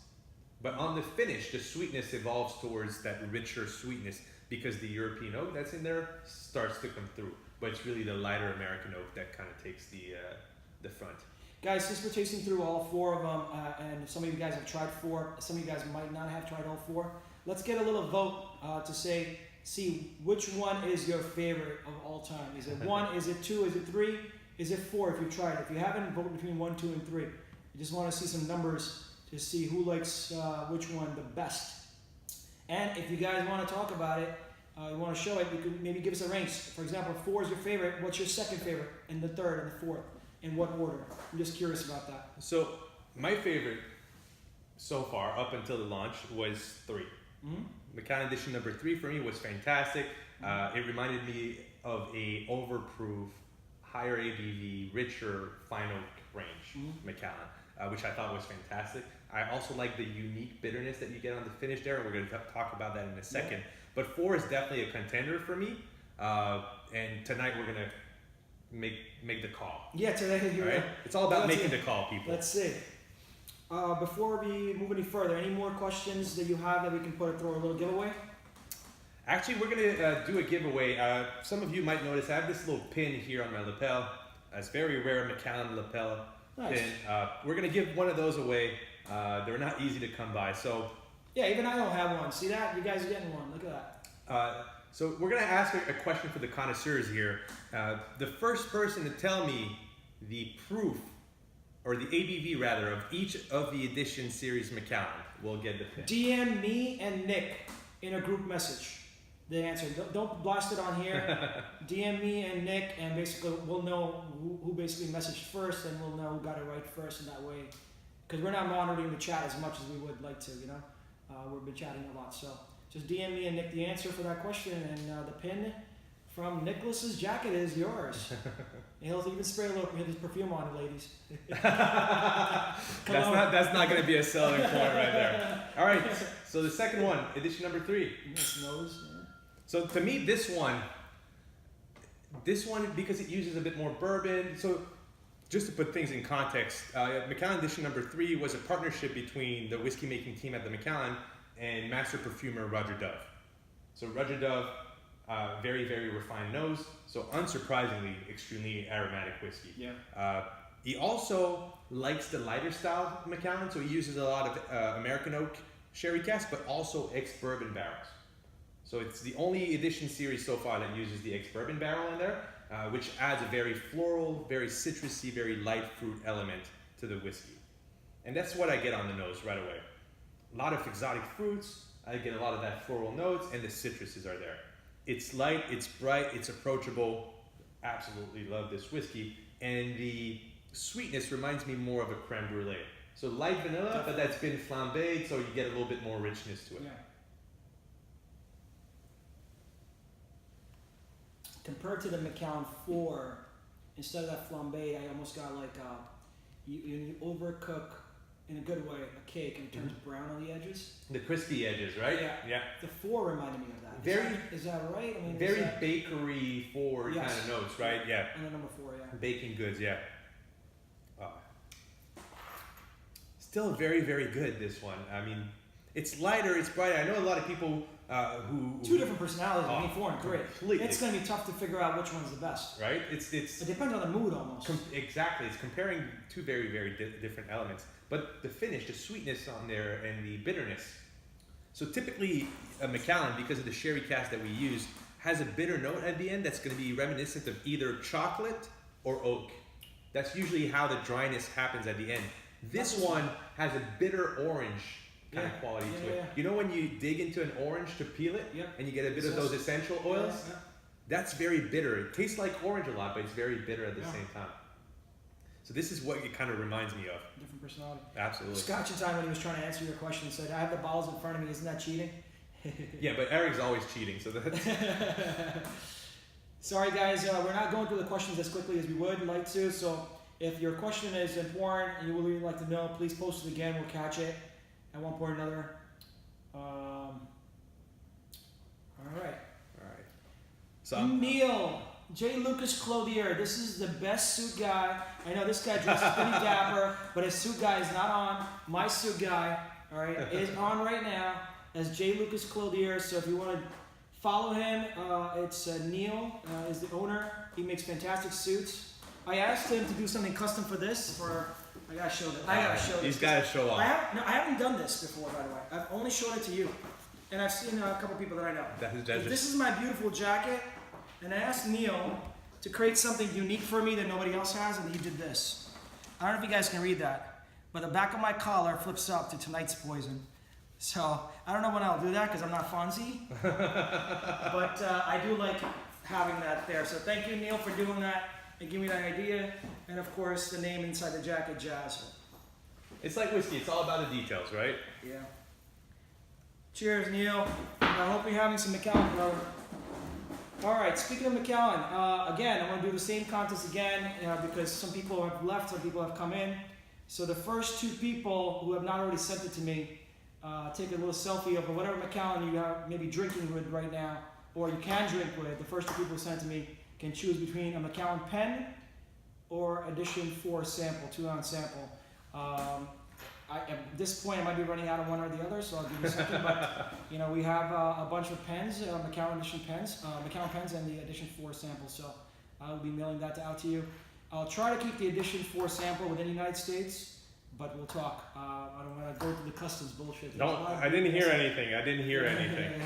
But on the finish, the sweetness evolves towards that richer sweetness because the European oak that's in there starts to come through. But it's really the lighter American oak that kind of takes the front. Guys, since we're tasting through all 4 of them, and some of you guys have tried 4, some of you guys might not have tried all 4, let's get a little vote to see which one is your favorite of all time. Is it 1, is it 2, is it 3, is it 4 if you tried it? If you haven't, vote between 1, 2, and 3. I just want to see some numbers to see who likes which one the best. And if you guys want to talk about it, you want to show it, you could maybe give us a range. For example, if 4 is your favorite, what's your second favorite, and the third, and the fourth? In what order? I'm just curious about that. So my favorite so far, up until the launch, was 3. Macallan Edition number 3 for me was fantastic. It reminded me of a overproof, higher ABV, richer fine oak range Macallan, which I thought was fantastic. I also like the unique bitterness that you get on the finish there. We're going to talk about that in a second. Yeah. But 4 is definitely a contender for me. And tonight we're going to make the call. Yeah, today you're right. It's all about making the call, people. Let's see. Before we move any further, any more questions that you have that we can throw a little giveaway? Actually, we're going to do a giveaway. Some of you might notice I have this little pin here on my lapel. It's very rare Macallan lapel pin. We're going to give one of those away. They're not easy to come by. So yeah, even I don't have one. See that? You guys are getting one. Look at that. So we're going to ask a question for the connoisseurs here. The first person to tell me the proof, or the ABV rather, of each of the Edition series Macallan will get the pin. DM me and Nick in a group message. The answer. Don't blast it on here. DM me and Nick, and basically we'll know who basically messaged first, and we'll know who got it right first in that way. Because we're not monitoring the chat as much as we would like to, you know. We've been chatting a lot, so just DM me and Nick the answer for that question, and the pin from Nicholas's jacket is yours. And he'll even spray a little of his perfume on it, ladies. That's not going to be a selling point right there. All right, so the second one, Edition number 3. Nice nose. Yeah. So to me, this one, because it uses a bit more bourbon. So just to put things in context, Macallan Edition number 3 was a partnership between the whiskey making team at the Macallan and master perfumer Roger Dove. So Roger Dove, very, very refined nose. So unsurprisingly, extremely aromatic whiskey. Yeah. He also likes the lighter style Macallan, so he uses a lot of American oak sherry cask, but also ex-bourbon barrels. So it's the only Edition series so far that uses the ex-bourbon barrel in there, which adds a very floral, very citrusy, very light fruit element to the whiskey. And that's what I get on the nose right away. A lot of exotic fruits, I get a lot of that floral notes, and the citruses are there. It's light, it's bright, it's approachable. Absolutely love this whiskey. And the sweetness reminds me more of a creme brulee. So light vanilla, but that's been flambéed, so you get a little bit more richness to it. Yeah. Compared to the Macallan 4, instead of that flambé, I almost got like you overcook in a good way a cake and it turns brown on the edges. The crispy edges, right? Yeah. The 4 reminded me of that. Is that right? I mean, very bakery forward kind of notes, right? Yeah. And the number 4, yeah. Baking goods, yeah. Still very, very good, this one. I mean, it's lighter, it's brighter. I know a lot of people who... Two different personalities, 4 and 3. Completely. It's going to be tough to figure out which one's the best. Right? It depends on the mood almost. Exactly. It's comparing two very, very different elements. But the finish, the sweetness on there, and the bitterness. So typically, a Macallan, because of the sherry cask that we use, has a bitter note at the end that's going to be reminiscent of either chocolate or oak. That's usually how the dryness happens at the end. This one has a bitter orange kind of quality to it. You know when you dig into an orange to peel it, and you get a bit of those essential oils? Yeah. That's very bitter. It tastes like orange a lot, but it's very bitter at the same time. So this is what it kind of reminds me of. Different personality. Absolutely. Scotch in time when he was trying to answer your question said, I have the bottles in front of me, isn't that cheating? Yeah, but Eric's always cheating, so that's... Sorry guys, we're not going through the questions as quickly as we would like to, so if your question is important and you would really like to know, please post it again, we'll catch it at one point or another. All right. So Neil, J. Lucas Clothier, this is the best suit guy. I know this guy dresses pretty dapper, but his suit guy is not on. My suit guy, all right, is on right now as J. Lucas Clothier. So if you want to follow him, it's Neil is the owner. He makes fantastic suits. I asked him to do something custom for this. I gotta show this. He's gotta show off. I haven't done this before, by the way. I've only showed it to you, and I've seen a couple people that I know. This is my beautiful jacket, and I asked Neil to create something unique for me that nobody else has, and he did this. I don't know if you guys can read that, but the back of my collar flips up to Tonight's Poison. So I don't know when I'll do that because I'm not Fonzie, but I do like having that there. So thank you, Neil, for doing that and giving me that idea. And of course, the name inside the jacket, Jazz. It's like whiskey. It's all about the details, right? Yeah. Cheers, Neil. I hope you're having some Macallan, brother. All right, speaking of Macallan, again, I'm going to do the same contest again because some people have left, some people have come in. So the first 2 people who have not already sent it to me, take a little selfie of whatever Macallan you are maybe drinking with right now, or you can drink with. The first 2 people who sent it to me can choose between a Macallan pen or Edition 4 sample, 2-ounce sample. At this point, I might be running out of one or the other, so I'll give you something. But we have a bunch of pens, Macallan Edition pens, Macallan pens, and the Edition 4 sample. So I'll be mailing that out to you. I'll try to keep the Edition 4 sample within the United States, but we'll talk. I don't want to go through the customs bullshit. No, I didn't hear anything. I didn't hear anything.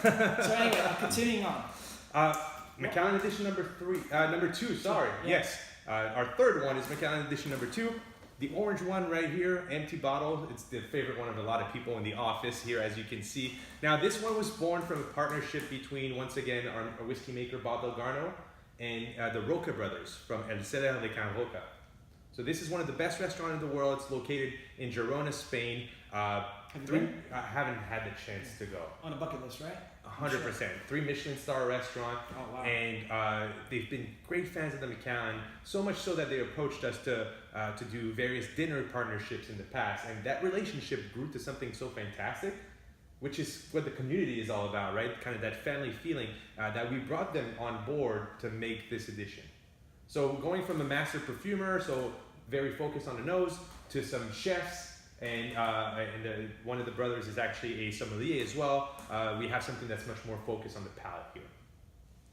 So anyway, continuing on. Macallan Edition number 2. Sorry. Yeah. Yes. Our third one is Macallan Edition number 2. The orange one right here, empty bottle. It's the favorite one of a lot of people in the office here, as you can see. Now, this one was born from a partnership between, once again, our whiskey maker, Bob Delgarno, and the Roca brothers from El Celler de Can Roca. So this is one of the best restaurants in the world. It's located in Girona, Spain. I haven't had the chance to go. On a bucket list, right? 100%. 3 Michelin star restaurant. Oh, wow. And they've been great fans of the Macallan, so much so that they approached us to do various dinner partnerships in the past. And that relationship grew to something so fantastic, which is what the community is all about, right? Kind of that family feeling that we brought them on board to make this edition. So going from a master perfumer, so very focused on the nose, to some chefs, and one of the brothers is actually a sommelier as well. We have something that's much more focused on the palate here.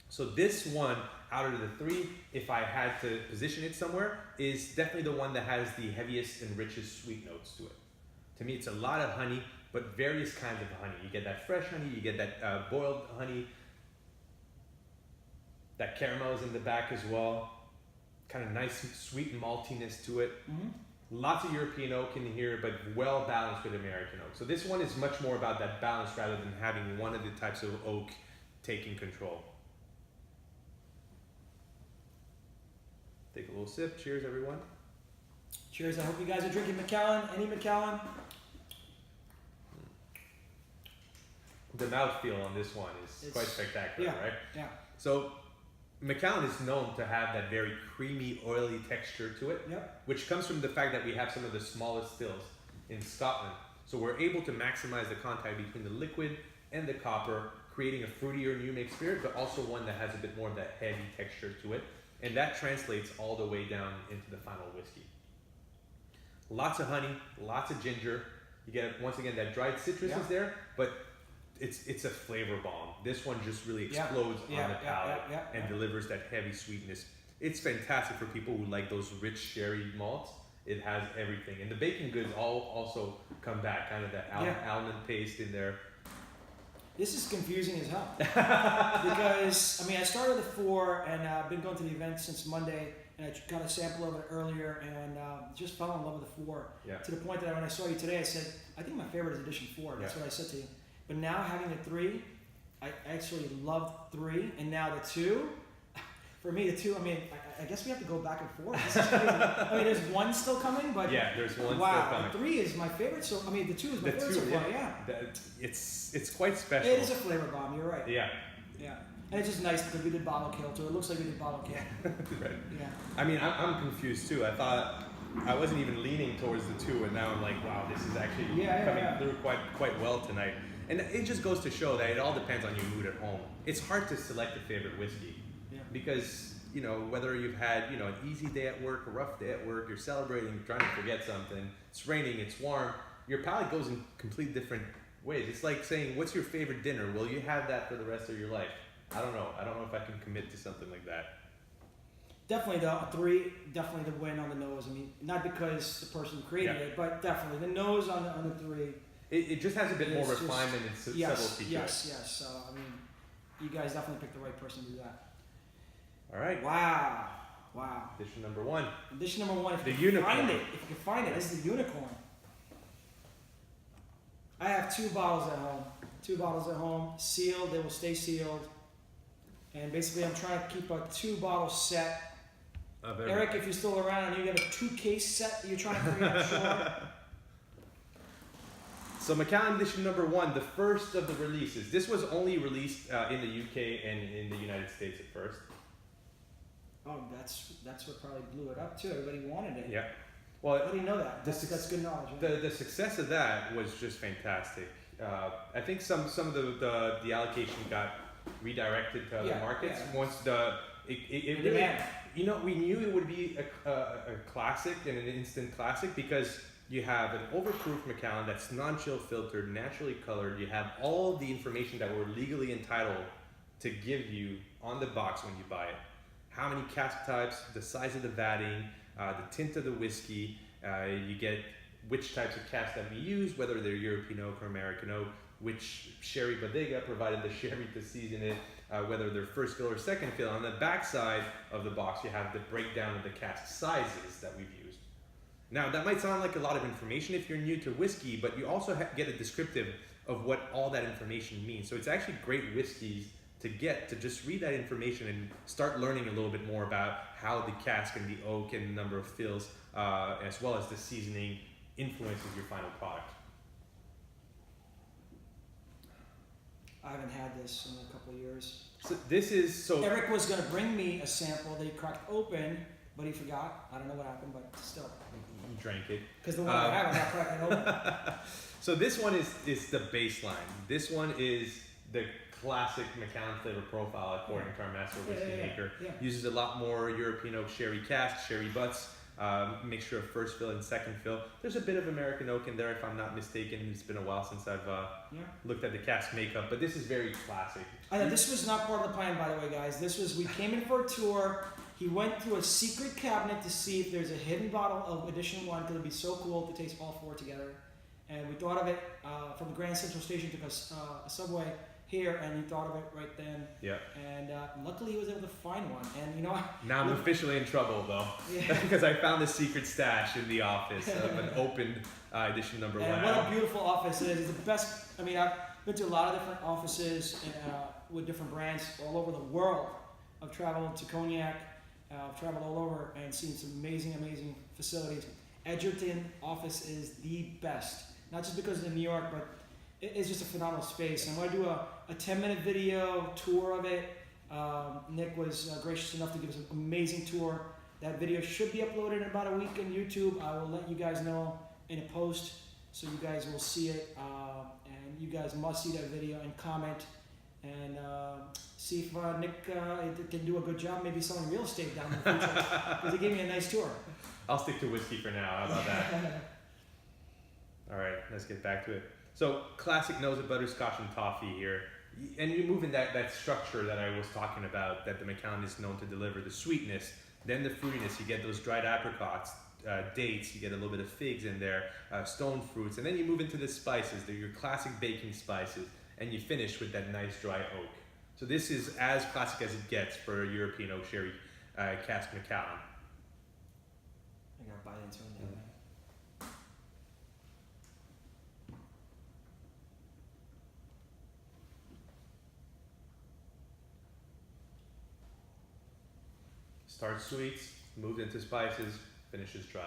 So this one, out of the 3, if I had to position it somewhere, is definitely the one that has the heaviest and richest sweet notes to it. To me, it's a lot of honey, but various kinds of honey. You get that fresh honey, you get that boiled honey, that caramel is in the back as well. Kind of nice sweet maltiness to it. Mm-hmm. Lots of European oak in here, but well balanced with American oak. So this one is much more about that balance rather than having one of the types of oak taking control. Take a little sip. Cheers, everyone. Cheers. I hope you guys are drinking Macallan. Any Macallan? The mouthfeel on this one is quite spectacular, right? Yeah. So Macallan is known to have that very creamy, oily texture to it, which comes from the fact that we have some of the smallest stills in Scotland. So we're able to maximize the contact between the liquid and the copper, creating a fruitier new make spirit, but also one that has a bit more of that heavy texture to it. And that translates all the way down into the final whiskey. Lots of honey, lots of ginger. You get, once again, that dried citrus is there, but it's a flavor bomb. This one just really explodes on the palate and delivers that heavy sweetness. It's fantastic for people who like those rich sherry malts. It has everything. And the baking goods also come back, kind of that almond paste in there. This is confusing as hell. Because, I started at 4 and I've been going to the event since Monday, and I got a sample of it earlier and just fell in love with the 4. To the point that when I saw you today, I said, I think my favorite is Edition 4. That's what I said to you. But now having the 3, I actually loved 3, and now the 2. For me, the 2, I guess we have to go back and forth. This is crazy. There's 1 still coming, but there's 1 still coming. Wow, the 3 is my favorite. So the 2 is my favorite so far. It's quite special. It is a flavor bomb. You're right. Yeah. And it's just nice because we did bottle kill, so it looks like we did bottle kill. Right. Yeah. I'm confused too. I thought I wasn't even leaning towards the 2, and now I'm like, wow, this is actually coming through quite well tonight. And it just goes to show that it all depends on your mood at home. It's hard to select a favorite whiskey because, whether you've had, an easy day at work, a rough day at work, you're celebrating, trying to forget something, it's raining, it's warm, your palate goes in complete different ways. It's like saying, what's your favorite dinner? Will you have that for the rest of your life? I don't know. I don't know if I can commit to something like that. Definitely the 3, definitely the win on the nose. Not because the person who created it, but definitely the nose on the 3. It just has a bit more refinement and subtlety to it. Yes. So, you guys definitely picked the right person to do that. All right. Wow. Edition number 1. Edition number 1. The unicorn. If you can find it, this is the unicorn. I have 2 bottles at home. 2 bottles at home, sealed. They will stay sealed. And basically, I'm trying to keep a 2-bottle set. Eric, if you're still around, and you got a 2-case set that you're trying to create, I'm sure. So Macallan Edition number 1, the first of the releases. This was only released in the UK and in the United States at first. Oh, that's what probably blew it up too. Everybody wanted it. Yeah. Well, how do you know that? That's good knowledge. Right? The success of that was just fantastic. I think some of the allocation got redirected to other markets once it really, you know, we knew it would be a classic and an instant classic because you have an overproof Macallan that's non-chill filtered, naturally colored. You have all the information that we're legally entitled to give you on the box when you buy it. How many cask types, the size of the vatting, the tint of the whiskey. You get which types of casks that we use, whether they're European oak or American oak, which sherry bodega provided the sherry to season it, whether they're first fill or second fill. On the back side of the box, you have the breakdown of the cask sizes that we've used. Now, that might sound like a lot of information if you're new to whiskey, but you also get a descriptive of what all that information means. So it's actually great whiskeys to get to just read that information and start learning a little bit more about how the cask and the oak and the number of fills, as well as the seasoning, influences your final product. I haven't had this in a couple of years. So Eric was going to bring me a sample that he cracked open, but he forgot. I don't know what happened, but still. He drank it. Because the one I have, I'm not cracking open. So this one is the baseline. This one is the classic Macallan flavor profile according to our master whiskey maker. Uses a lot more European oak sherry cask, sherry butts, mixture of first fill and second fill. There's a bit of American oak in there if I'm not mistaken. It's been a while since I've looked at the cask makeup, but this is very classic. This was not part of the plan, by the way, guys. We came in for a tour. He went through a secret cabinet to see if there's a hidden bottle of Edition 1 because it'd be so cool to taste all 4 together. And we thought of it from the Grand Central Station, took us a subway here, and he thought of it right then. Yeah. And luckily he was able to find one. And you know, now I'm officially in trouble though, because I found a secret stash in the office of an opened Edition number 1. And what a beautiful office it is. It's the best. I mean, I've been to a lot of different offices with different brands all over the world. I've traveled to Cognac. I've traveled all over and seen some amazing, amazing facilities. Edgerton office is the best. Not just because it's in New York, but it's just a phenomenal space. I'm going to do a 10-minute video tour of it. Nick was gracious enough to give us an amazing tour. That video should be uploaded in about a week on YouTube. I will let you guys know in a post so you guys will see it. And you guys must see that video and comment and see if Nick can do a good job maybe selling real estate down in the future because he gave me a nice tour. I'll stick to whiskey for now. How about that? All right, let's get back to it. So classic nose of butterscotch and toffee here. And you move in that structure that I was talking about that the Macallan is known to deliver, the sweetness, then the fruitiness. You get those dried apricots, dates, you get a little bit of figs in there, stone fruits, and then you move into the spices. They're your classic baking spices, and you finish with that nice dry oak. So this is as classic as it gets for a European oak sherry cask Macallan. I gotta bite into it now. Starts sweets, moves into spices, finishes dry.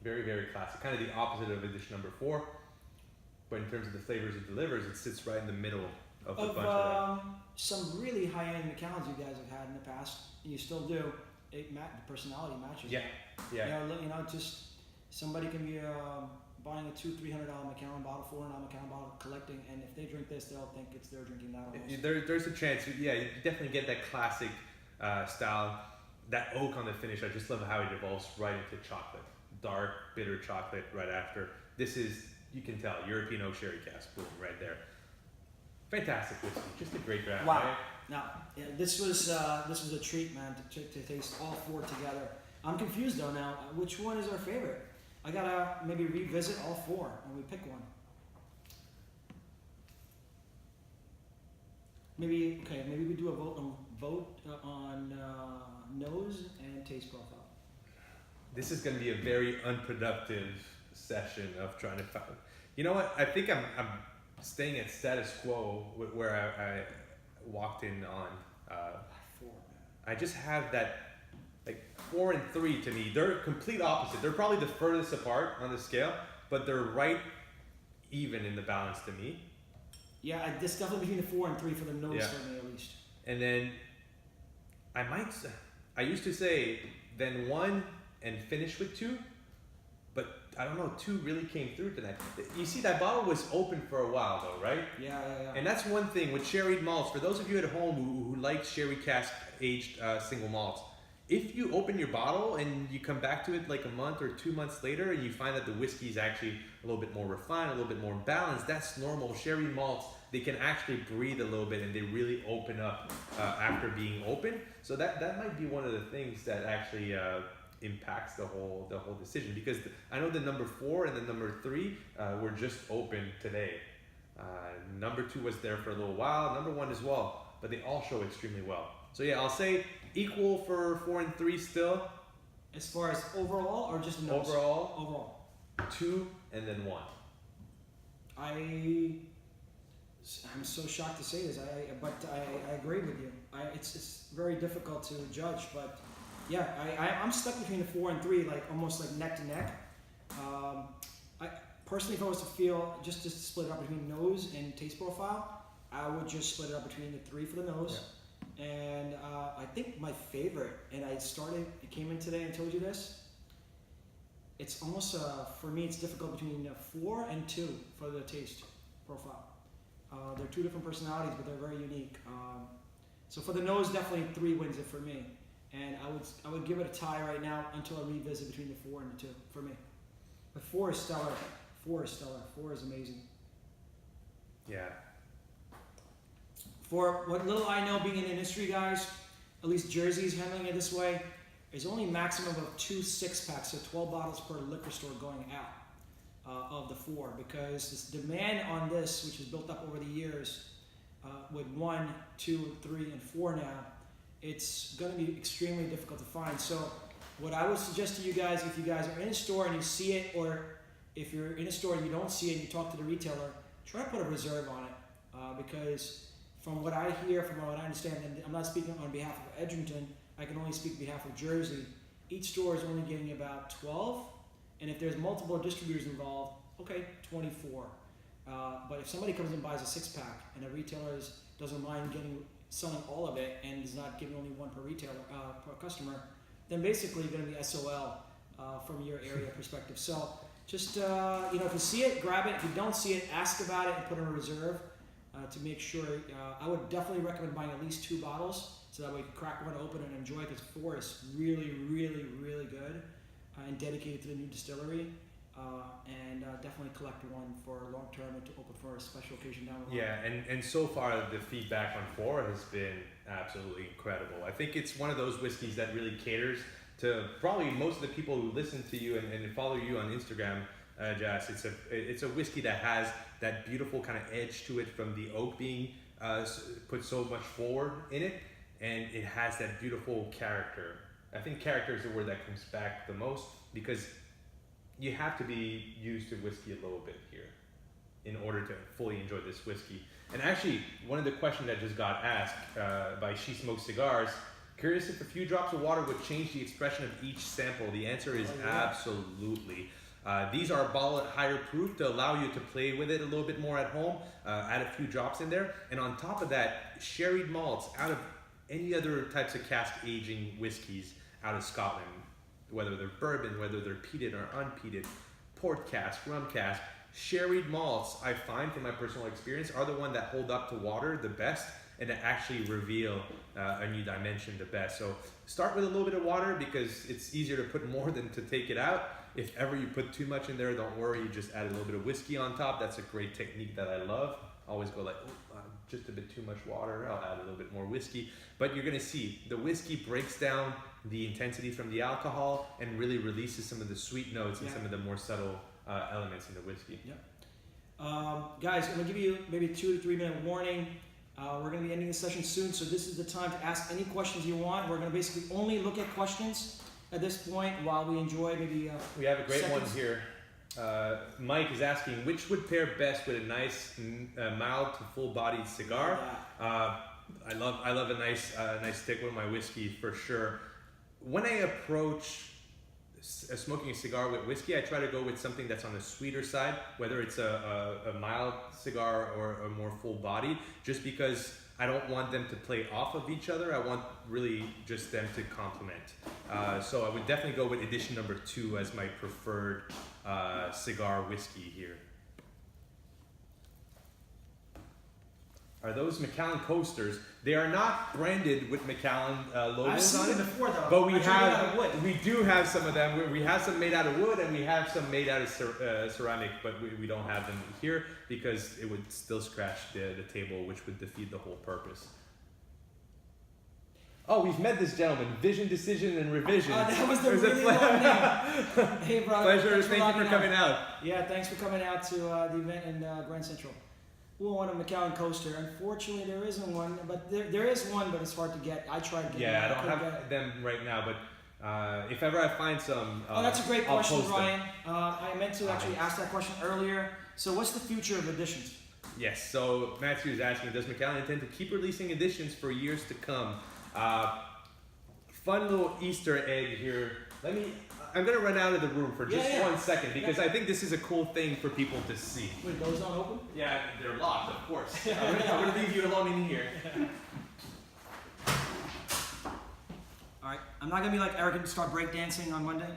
Very, very classic. Kind of the opposite of edition number 4. But in terms of the flavors it delivers, it sits right in the middle of the bunch of them. Some really high-end Macallans you guys have had in the past, and you still do. The personality matches. Yeah. You know, just somebody can be buying a $200-300 Macallan bottle, $400 Macallan bottle, collecting, and if they drink this, they'll think it's they're drinking that almost. There's a chance. Yeah, you definitely get that classic style. That oak on the finish, I just love how it evolves right into chocolate. Dark, bitter chocolate right after. This is, you can tell, European oak sherry cask, boom, right there. Fantastic whiskey, just a great draft, wow. Right? Now, this was a treat, man, to taste all 4 together. I'm confused though now. Which one is our favorite? I gotta maybe revisit all 4 and we pick one. Maybe we do a vote on nose and taste profile. This is going to be a very unproductive session of trying to find. You know what? I think I'm staying at status quo where I walked in on. 4. I just have that, like 4 and 3 to me. They're complete opposite. They're probably the furthest apart on the scale, but they're right even in the balance to me. Yeah, this definitely between the 4 and 3 for the nose for me at least. And then I used to say then 1 and finish with 2, but I don't know, 2 really came through tonight. You see, that bottle was open for a while though, right? Yeah. And that's one thing with sherried malts. For those of you at home who like sherry cask aged single malts, if you open your bottle and you come back to it like a month or 2 months later and you find that the whiskey is actually a little bit more refined, a little bit more balanced, that's normal. Sherry malts, they can actually breathe a little bit and they really open up after being open. So that might be one of the things that actually impacts the whole decision, because I know the number 4 and the number 3 were just open today. Number 2 was there for a little while, number 1 as well, but they all show extremely well. So yeah, I'll say equal for 4 and 3 still. As far as overall or just nose? Overall. 2 and then 1. I'm so shocked to say this, but I agree with you. It's very difficult to judge, but yeah, I'm stuck between the 4 and 3, like almost like neck to neck. I personally, if I was to feel just to split it up between nose and taste profile, I would just split it up between the 3 for the nose. Yeah. And I think my favorite, and it came in today and told you this, it's almost, for me, it's difficult between 4 and 2 for the taste profile. They're 2 different personalities, but they're very unique. So for the nose, definitely 3 wins it for me. And I would give it a tie right now until I revisit between the 4 and the 2 for me. But 4 is stellar. 4 is stellar. 4 is amazing. Yeah. For what little I know, being in the industry, guys, at least Jersey is handling it this way. There's only a maximum of 2 6-packs, so 12 bottles per liquor store going out of the 4, because this demand on this, which is built up over the years, with 1, 2, 3, and 4 now, it's going to be extremely difficult to find. So what I would suggest to you guys, if you guys are in a store and you see it, or if you're in a store and you don't see it and you talk to the retailer, try to put a reserve on it, because from what I hear, from what I understand, and I'm not speaking on behalf of Edgerton, I can only speak on behalf of Jersey, each store is only getting about 12, and if there's multiple distributors involved, okay, 24. But if somebody comes and buys a 6-pack and a retailer doesn't mind selling all of it and is not giving only 1 per retailer, per customer, then basically you're going to be SOL from your area perspective. So just, if you see it, grab it. If you don't see it, ask about it and put in a reserve to make sure. I would definitely recommend buying at least 2 bottles so that way you can crack one open and enjoy it, because 4 is really, really, really good and dedicated to the new distillery. And definitely collect one for long term and to open for a special occasion down the line. Yeah, and so far the feedback on 4 has been absolutely incredible. I think it's one of those whiskeys that really caters to probably most of the people who listen to you and follow you on Instagram, Jas. It's a whiskey that has that beautiful kind of edge to it from the oak being put so much forward in it, and it has that beautiful character. I think character is the word that comes back the most, because you have to be used to whiskey a little bit here in order to fully enjoy this whiskey. And actually, one of the questions that just got asked by She Smokes Cigars, curious if a few drops of water would change the expression of each sample. The answer is absolutely. These are bottled at higher proof to allow you to play with it a little bit more at home, add a few drops in there. And on top of that, sherried malts out of any other types of cask aging whiskeys out of Scotland, whether they're bourbon, whether they're peated or unpeated, port cask, rum cask, sherried malts, I find from my personal experience, are the one that hold up to water the best and that actually reveal a new dimension the best. So start with a little bit of water, because it's easier to put more than to take it out. If ever you put too much in there, don't worry, you just add a little bit of whiskey on top. That's a great technique that I love. I always go like, just a bit too much water, I'll add a little bit more whiskey. But you're gonna see, the whiskey breaks down the intensity from the alcohol and really releases some of the sweet notes and some of the more subtle elements in the whiskey. Guys, I'm gonna give you maybe 2 to 3 minute warning. We're gonna be ending the session soon, so this is the time to ask any questions you want. We're gonna basically only look at questions at this point while we enjoy maybe we have a great seconds. one here. Mike is asking, which would pair best with a nice, mild to full-bodied cigar? I love a nice stick with my whiskey for sure. When I approach smoking a cigar with whiskey, I try to go with something that's on the sweeter side, whether it's a mild cigar or a more full-bodied, just because I don't want them to play off of each other. I want really just them to complement. So I would definitely go with edition number 2 as my preferred cigar whiskey here. Are those Macallan coasters? They are not branded with Macallan logos I've seen on them it, before though. but we Actually, do have some of them. We have some made out of wood, and we have some made out of ceramic, but we don't have them here because it would still scratch the table, which would defeat the whole purpose. Oh, we've met this gentleman. Vision, Decision, and Revision. That was the really long name. Hey, brother. Pleasure. Thank you for coming out. Yeah, thanks for coming out to the event in Grand Central. We want a Macallan coaster. Unfortunately, there isn't one, but there is one, but it's hard to get. I tried to get Yeah, one. I don't have them right now, but if ever I find some, that's a great I'll question, post Ryan. them. I meant to actually ask that question earlier. So, what's the future of editions? Yes, so Matthew is asking, does Macallan intend to keep releasing editions for years to come? Fun little Easter egg here. I'm gonna run out of the room for just 1 second because I think this is a cool thing for people to see. Wait, those aren't open? Yeah, they're locked, of course. I'm gonna leave you alone in here. Alright, I'm not gonna be like arrogant and start breakdancing on Monday.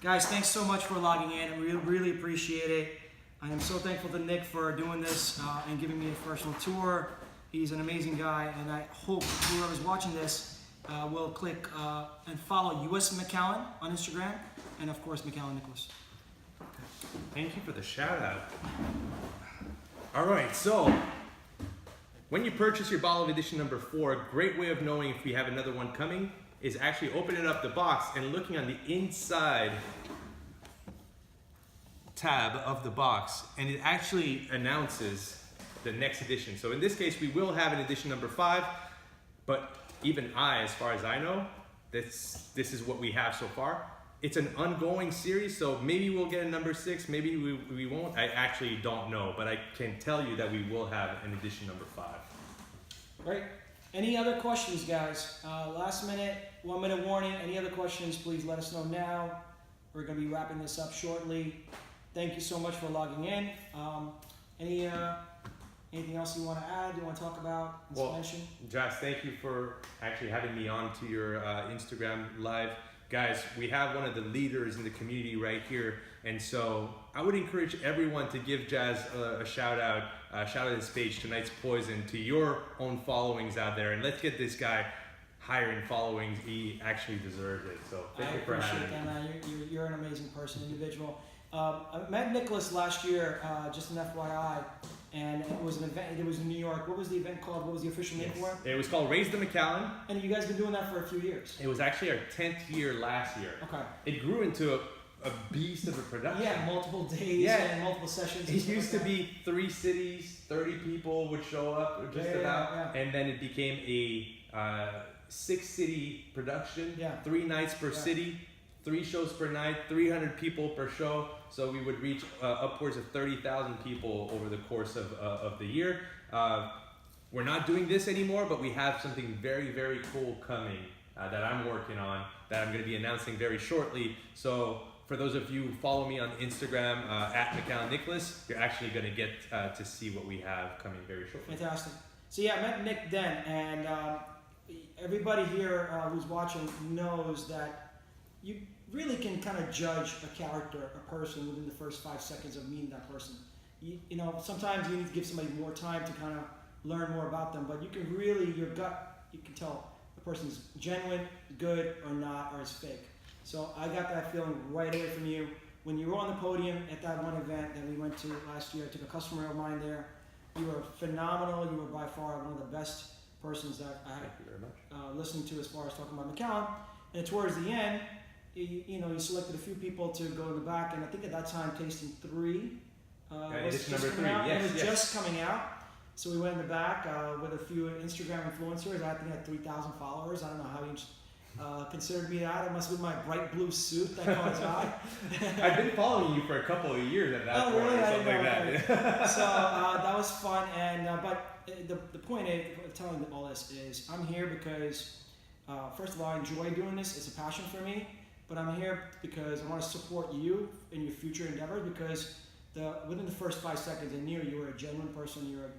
Guys, thanks so much for logging in. I really appreciate it. I am so thankful to Nick for doing this and giving me a personal tour. He's an amazing guy, and I hope whoever's watching this will click and follow US Macallan on Instagram, and of course Macallan Nicholas. Thank you for the shout out. All right, so when you purchase your bottle of edition number 4, a great way of knowing if we have another one coming is actually opening up the box and looking on the inside tab of the box, and it actually announces the next edition. So in this case, we will have an edition number 5, but even as far as I know, this is what we have so far. It's an ongoing series, so maybe we'll get a number 6, maybe we won't. I actually don't know, but I can tell you that we will have an edition number 5. Great. Any other questions, guys? Last minute, 1 minute warning. Any other questions, please let us know now. We're going to be wrapping this up shortly. Thank you so much for logging in. Anything else you want to add? You want to talk about? Mention? Josh, thank you for actually having me on to your Instagram live. Guys, we have one of the leaders in the community right here, and so I would encourage everyone to give Jazz a shout out his page, Tonight's Poison, to your own followings out there, and let's get this guy higher in followings. He actually deserves it. So thank you for having me. I appreciate that, man. You're an amazing person, individual. I met Nicholas last year, just an FYI, and it was an event. It was in New York. What was the event called? What was the official name for it? It was called Raise the Macallan. And you guys been doing that for a few years. It was actually our 10th year last year. Okay. It grew into a beast of a production. Yeah, multiple days and multiple sessions. It used to be 3 cities, 30 people would show up, or just about, and then it became a 6-city production. 3 nights per city. 3 shows per night, 300 people per show, so we would reach upwards of 30,000 people over the course of the year. We're not doing this anymore, but we have something very, very cool coming that I'm working on, that I'm going to be announcing very shortly. So for those of you who follow me on Instagram, at Macallan Nicholas, you're actually going to get to see what we have coming very shortly. Fantastic. So yeah, I met Nick then, and everybody here who's watching knows that you really can kind of judge a character, a person, within the first 5 seconds of meeting that person. You know, sometimes you need to give somebody more time to kind of learn more about them, but you can really, your gut, you can tell the person's genuine, good, or not, or is fake. So I got that feeling right away from you. When you were on the podium at that one event that we went to last year, I took a customer of mine there. You were phenomenal. You were by far one of the best persons that I had listened to as far as talking about Macallan. And towards the end, you selected a few people to go in the back, and I think at that time Tasting 3 was just number 3. It was just coming out. So we went in the back with a few Instagram influencers. I think I had 3,000 followers. I don't know considered me that. It must have been my bright blue suit that caught his eye. I've been following you for a couple of years at that point, really? or I something didn't like know. that. So that was fun, and but the point of telling all this is I'm here because first of all I enjoy doing this. It's a passion for me, but I'm here because I want to support you in your future endeavors. Because within the first 5 seconds I knew you were a genuine person. You're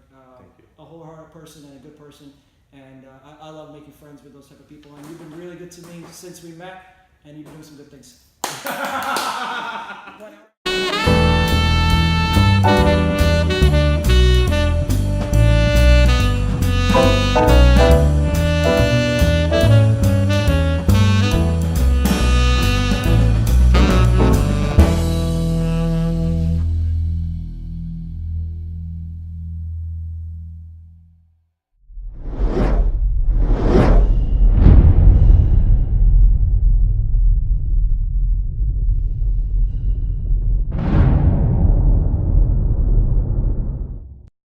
a wholehearted person and a good person, and I love making friends with those type of people. And you've been really good to me since we met, and you've been doing some good things.